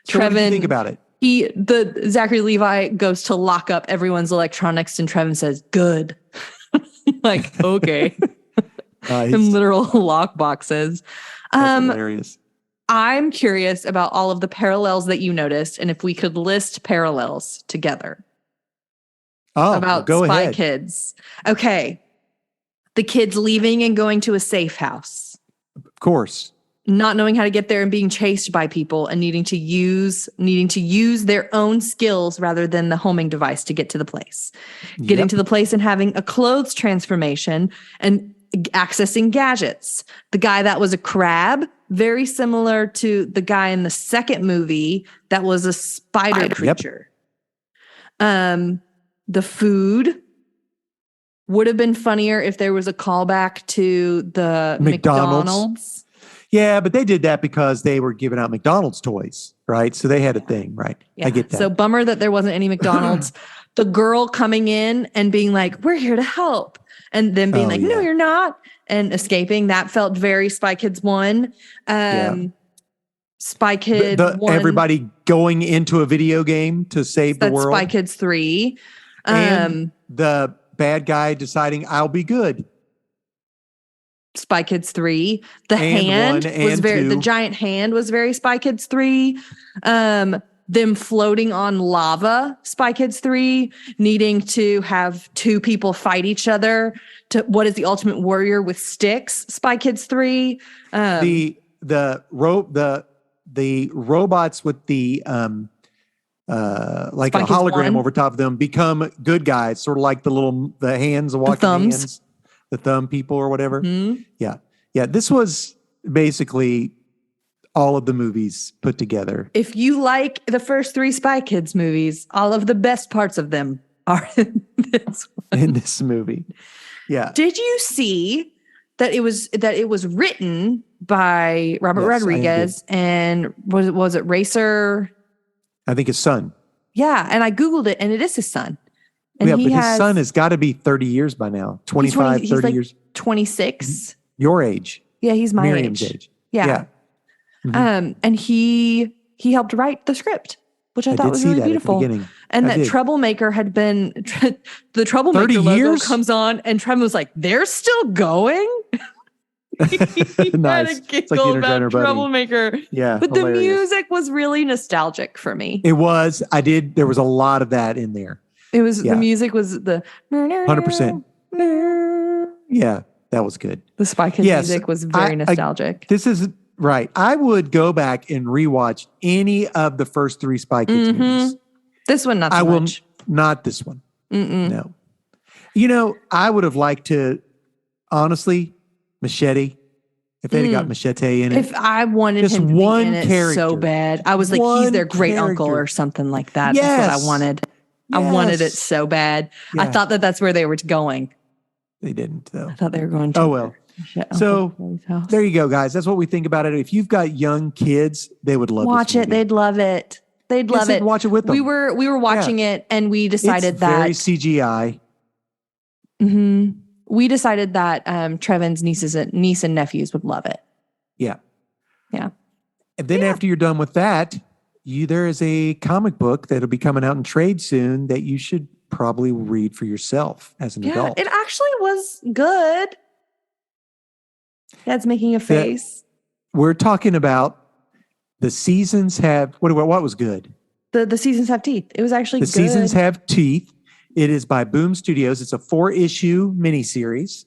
So what did you Trevin, think about it? the Zachary Levi goes to lock up everyone's electronics and Trevin says, good. Like, okay. Nice. In literal lock boxes. That's hilarious. I'm curious about all of the parallels that you noticed and if we could list parallels together Oh, about go Spy ahead. Kids. Okay. The kids leaving and going to a safe house, Of course. not knowing how to get there and being chased by people and needing to use their own skills rather than the homing device to get to the place. Getting Yep. to the place and having a clothes transformation and accessing gadgets. The guy that was a crab, very similar to the guy in the second movie that was a spider Yep. creature. The food would have been funnier if there was a callback to the McDonald's. McDonald's. Yeah, but they did that because they were giving out McDonald's toys, right? So they had a thing, right? I get that. So bummer that there wasn't any McDonald's. The girl coming in and being like, we're here to help. And then being Oh, like, no, yeah. you're not. And escaping. That felt very Spy Kids 1. Yeah. Spy Kids 1. Everybody going into a video game to save the That's world. Spy Kids 3. And the bad guy deciding I'll be good. Spy Kids 3. The And hand one was and very, the two. giant hand was very Spy Kids 3. them floating on lava, Spy Kids 3, needing to have two people fight each other to what is the Ultimate Warrior with sticks, Spy Kids 3. The robots with the like Spy a Kids hologram 1. over top of them become good guys, sort of like the hands, the walking thumbs. hands, the thumb people or whatever. Mhm. Yeah. This was basically all of the movies put together. If you like the first 3 Spy Kids movies, all of the best parts of them are in this one. In this movie. Yeah. Did you see that it was written by Robert Yes, I Rodriguez and was it Racer? I think his son. Yeah, and I Googled it and it is his son. And Yeah, but his son has got to be 30 years by now. 25, 30 like years. 26. Your age. Yeah, he's my Miriam's age. Yeah. Yeah. Mhm. And he helped write the script, which I thought did was see really that at the beautiful. beginning. And I that did. Troublemaker had been the Troublemaker 30 logo years? comes on, and Trevor was like, "They're still going." He had Nice. a It's like the giggle Inner about Gunner Buddy. Troublemaker. Yeah. But hilarious. the music was really nostalgic for me. It was. There was a lot of that in there. It was Yeah. the music was the 100%. Yeah, that was good. The Spy Kids Yes, music was very nostalgic. This is right. I would go back and rewatch any of the first 3 Spy Kids movies. This one, not so I will much. not this one. Mm-mm. No. I would have liked to, honestly, Machete. If they'd have got Machete in it. If I wanted Just him to one be in it character. so bad, I was like, he's One their great uncle character. or something like that. That's what Yes. I wanted. I wanted it Yes. so bad. I Yeah. thought that's where they were going. They didn't, though. I thought they were going to. Oh, well. So, there you go, guys. That's what we think about it. If you've got young kids, they would love watch this it. movie. They'd love it. They'd love Yes, it. watch it with them. We were watching it, and we decided it's very that CGI. we decided that Trevin's niece and nephews would love it. Yeah. Yeah. And then after you're done with that, there is a comic book that'll be coming out in trade soon that you should probably read for yourself as an Yeah, adult. it actually was good. Dad's making a face. We're talking about the seasons have what was good? The seasons have teeth. It was actually The good. seasons have teeth. It is by Boom Studios. It's a 4-issue miniseries.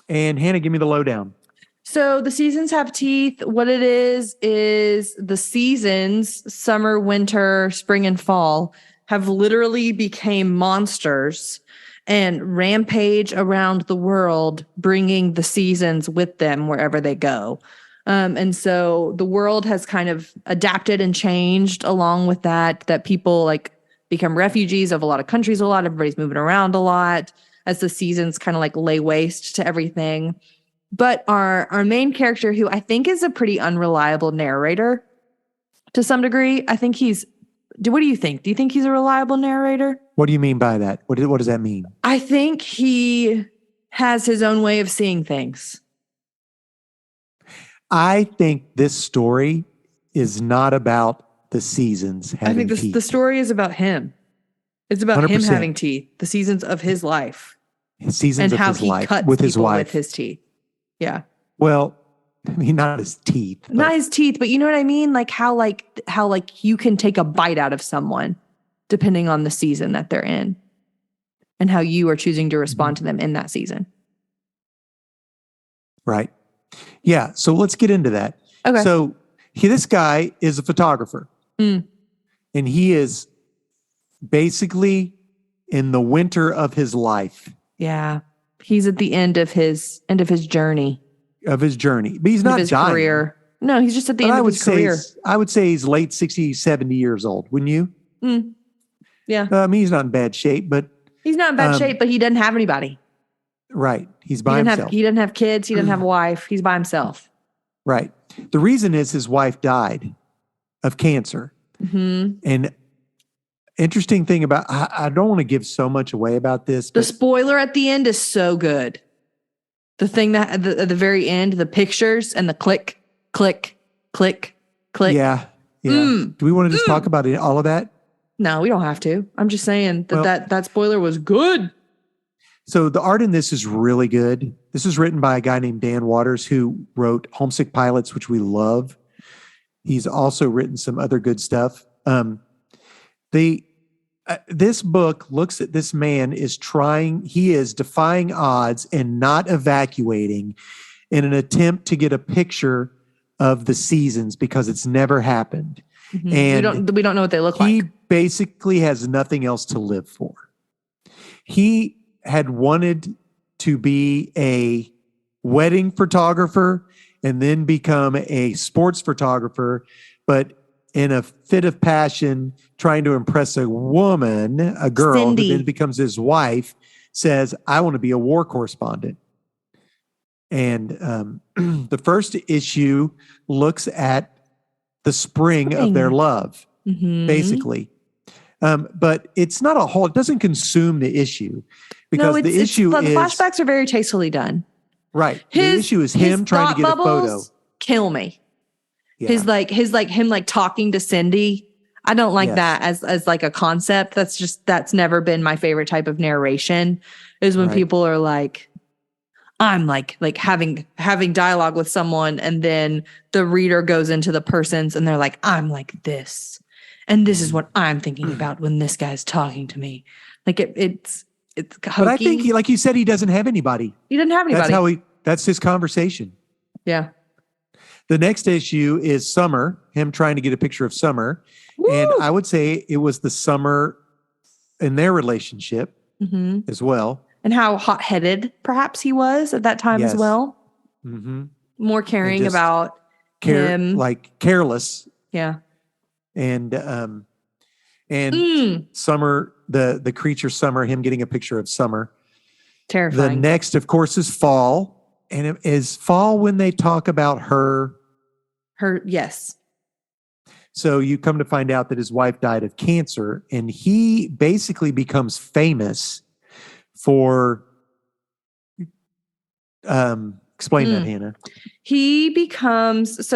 And Hannah, give me the lowdown. So the seasons have teeth. What it is the seasons, summer, winter, spring, and fall, have literally became monsters and rampage around the world, bringing the seasons with them wherever they go. And so the world has kind of adapted and changed along with that people like become refugees of a lot of countries a lot. Everybody's moving around a lot as the seasons kind of like lay waste to everything. But our main character, who I think is a pretty unreliable narrator to some degree, I think what do you think? Do you think he's a reliable narrator? What do you mean by that? What does that mean? I think he has his own way of seeing things. I think this story is not about the seasons having I think teeth. the story is about him. It's about him 100%. having teeth, the seasons of his life, Seasons and of how his he life cuts with his people wife. with his teeth. Yeah. Well, I mean, not his teeth. but- Not his teeth, but you know what I mean? Like how you can take a bite out of someone depending on the season that they're in and how you are choosing to respond to them in that season. Right. Yeah. So let's get into that. Okay. So this guy is a photographer. Mm. And he is basically in the winter of his life, Yeah. He's at the end of his journey, of his journey. But he's of not his dying. career. No, he's just at the But end I of would his say career. I would say he's late 60s, 70 years old, wouldn't you? Mm. Yeah. I mean, he's not in bad shape, but He's not in bad shape, but he doesn't have anybody. right. He's by himself. He doesn't have kids. He doesn't have a wife. He's by himself. Right. The reason is his wife died of cancer. Mm-hmm. And interesting thing about, I don't want to give so much away about this, The but spoiler at the end is so good. The thing that at the very end, the pictures and the click, click, click, click. yeah. Mm. Do we want to just talk about all of that? No, we don't have to. I'm just saying Well- that spoiler was good. So the art in this is really good. This is written by a guy named Dan Waters, who wrote Homesick Pilots, which we love. He's also written some other good stuff. The This book looks at this man he is defying odds and not evacuating in an attempt to get a picture of the seasons because it's never happened. Mhm. And we don't know what they look he like. basically has nothing else to live for. He had wanted to be a wedding photographer and then become a sports photographer, but in a fit of passion, trying to impress a woman, a girl Cindy. who then becomes his wife, says, I want to be a war correspondent. And the first issue looks at the spring of their love, Mhm. basically. But it's not a whole, it doesn't consume the issue because the issue the is, flashbacks are very tastefully done. right. The issue is him trying to get a photo. Kill me. Yeah. Him talking to Cindy. I don't like Yes. that as like a concept. That's never been my favorite type of narration, is when Right. people are like, I'm like having dialogue with someone, and then the reader goes into the person's and they're like, I'm like this. And this is what I'm thinking about when this guy's talking to me. Like it's hokey. But I think, like you said, he doesn't have anybody. He didn't have anybody. That's his conversation. Yeah. The next issue is Summer, him trying to get a picture of Summer. Woo! And I would say it was the summer in their relationship hmm as well. And how hot-headed perhaps he was at that time as Yes. well. Mm-hmm. More caring just about him. Like careless. Yeah. And Mm, Summer, the creature Summer, him getting a picture of Summer. The terrifying. next, of course, is Fall. And it is Fall when they talk about her. Yes. So you come to find out that his wife died of cancer, and he basically becomes famous for explain that, Hannah. He becomes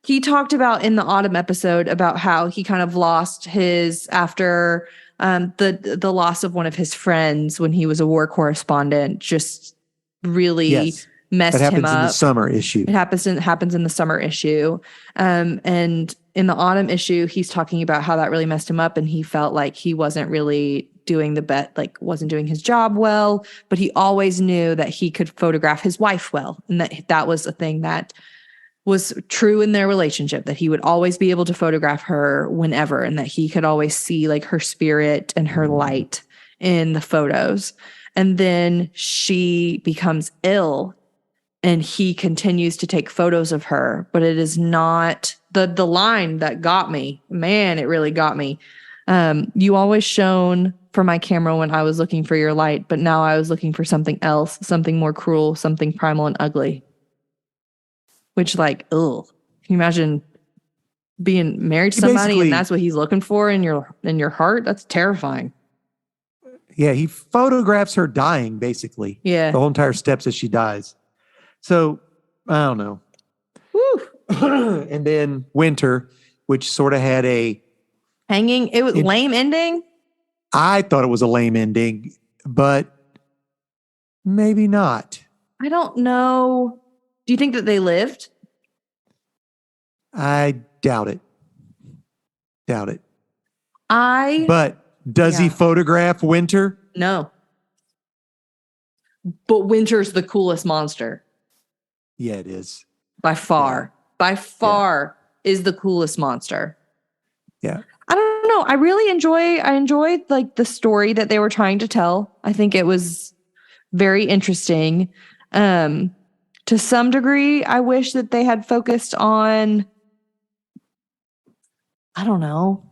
he talked about in the autumn episode about how he kind of lost his after the loss of one of his friends when he was a war correspondent, just really Yes. messed That him happens in the up. summer issue. It happens in the summer issue. And in the autumn issue, he's talking about how that really messed him up, and he felt like he wasn't really doing wasn't doing his job well, but he always knew that he could photograph his wife well. And that was a thing that was true in their relationship, that he would always be able to photograph her whenever, and that he could always see like her spirit and her light in the photos. And then she becomes ill, and he continues to take photos of her, but it is not the line that got me. Man, it really got me. You always shone for my camera when I was looking for your light, but now I was looking for something else, something more cruel, something primal and ugly. Which, like, ugh. Can you imagine being married to somebody and that's what he's looking for in your heart? That's terrifying. Yeah, he photographs her dying, basically. Yeah. The whole entire steps as she dies. So, I don't know. Woo. And then Winter, which sort of had Hanging. It was lame ending. I thought it was a lame ending, but maybe not. I don't know. Do you think that they lived? I doubt it. Doubt it. But does he photograph Winter? No. But Winter's the coolest monster. Yeah, it is. By far. By far is the coolest monster. Yeah. I don't know. I enjoyed like the story that they were trying to tell. I think it was very interesting. To some degree, I wish that they had focused on, I don't know,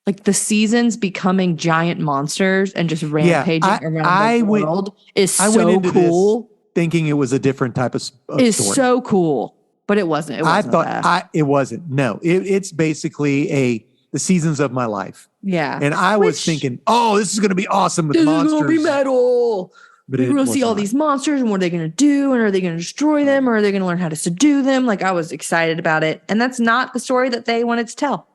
like the seasons becoming giant monsters and just rampaging around the world is so cool. Thinking it was a different type of Is story. so cool, but it wasn't. It wasn't. It wasn't. No, it's basically the seasons of my life. Yeah. And I was thinking, oh, this is going to be awesome with monsters. This is going to be metal. But we're going to see all these monsters, and what are they going to do? And are they going to destroy them? Or are they going to learn how to subdue them? Like, I was excited about it. And that's not the story that they wanted to tell.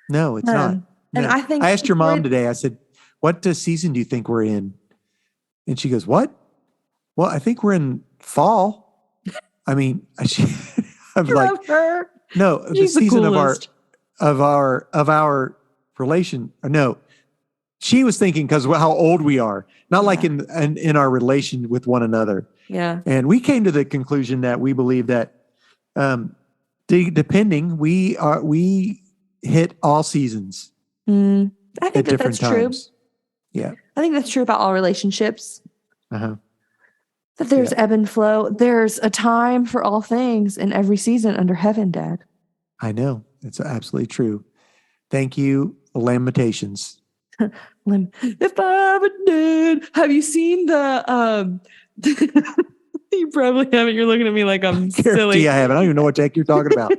No, it's not. No. And I asked your mom today, I said, what season do you think we're in? And she goes, what? Well, I think we're in fall. I mean, I'm like, her. No, the She's the season coolest. of our relation. No, she was thinking because how old we are, not like in our relation with one another. Yeah. And we came to the conclusion that we believe that, depending, we hit all seasons I think at that different that's true. times. Yeah. I think that's true about all relationships. Uh-huh. That there's ebb and flow. There's a time for all things in every season under heaven, Dad. I know. It's absolutely true. Thank you, Lamentations. If I ever did, have you seen the? You probably haven't. You're looking at me like I'm silly. Guarantee I haven't. I don't even know what the heck you're talking about.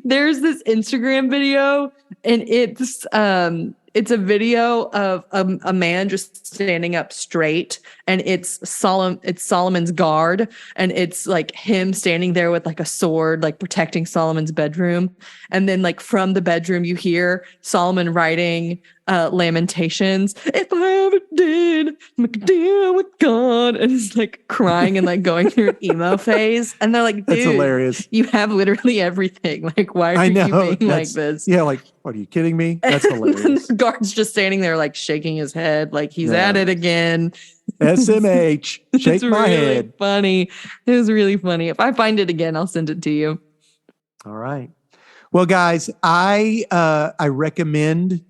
There's this Instagram video, and it's a video of a man just standing up straight, and it's Solomon's guard, and it's like him standing there with like a sword, like protecting Solomon's bedroom, and then like from the bedroom you hear Solomon writing Lamentations. If I ever did make a deal with God, and it's like crying and like going through an emo phase, and they're like, dude, That's hilarious. you have literally everything. Like, why are you being like this? Yeah, like, what, are you kidding me? That's hilarious. The guard's just standing there, like shaking his head, like he's at it again. SMH, shake It's my really head. funny. It was really funny. If I find it again, I'll send it to you. All right. Well, guys, I recommend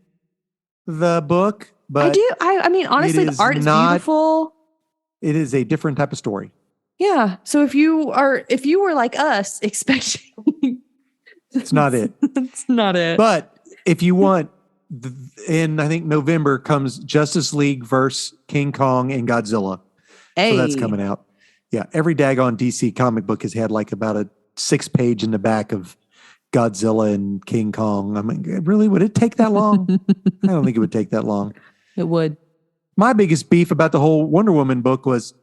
the book, but I do. I mean, honestly, the is art is not- beautiful. it is a different type of story. Yeah. So if you were like us, expecting It's not it. it's not it. But if you want, in I think November comes Justice League versus King Kong and Godzilla. Hey. So that's coming out. Yeah, every daggone DC comic book has had like about a 6-page in the back of Godzilla and King Kong. I mean, really, would it take that long? I don't think it would take that long. It would. My biggest beef about the whole Wonder Woman book was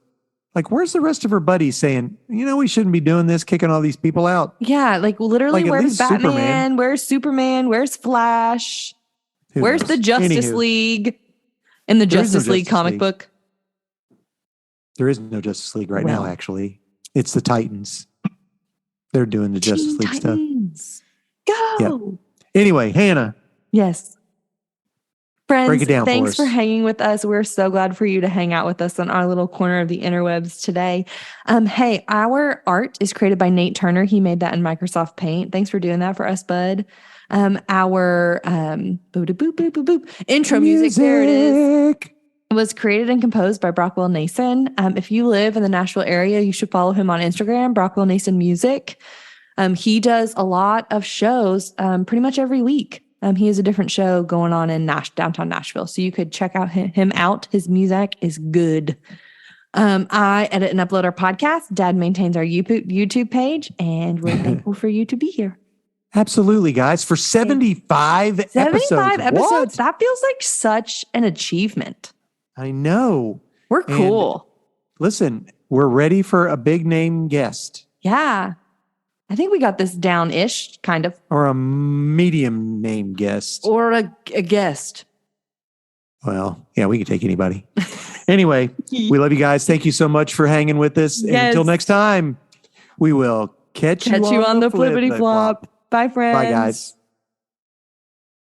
like, where's the rest of her buddies saying, we shouldn't be doing this, kicking all these people out? Yeah, like literally, Like, at where's least Batman? Superman. Where's Superman? Where's Flash? Who Where's knows? the Justice Anywho, League in the There is no Justice League Justice comic League. book? There is no Justice League right now, Well. actually. It's the Titans. They're doing the Justice Teen League stuff. Titans. Go. Anyway, Hannah, Yes. Friends, Break it down for thanks us. for hanging with us. We're so glad for you to hang out with us on our little corner of the interwebs today. Hey, our art is created by Nate Turner. He made that in Microsoft Paint. Thanks for doing that for us, bud. Our intro music, there it is. It was created and composed by Brockwell Nason. If you live in the Nashville area, you should follow him on Instagram, Brockwell Nason Music. He does a lot of shows pretty much every week. He has a different show going on in downtown Nashville. So you could check out him out. His music is good. I edit and upload our podcast. Dad maintains our YouTube page, and we're thankful for you to be here. Absolutely, guys. For 75 episodes. 75 episodes. What? That feels like such an achievement. I know. We're And- cool. Listen, we're ready for a big name guest Yeah. I think we got this down-ish, kind of. or a medium name guest. Or a guest. Well, yeah, we can take anybody. Anyway, we love you guys. Thank you so much for hanging with us. And Yes. until next time, we will catch you on the flippity flop. Bye, friends. Bye, guys.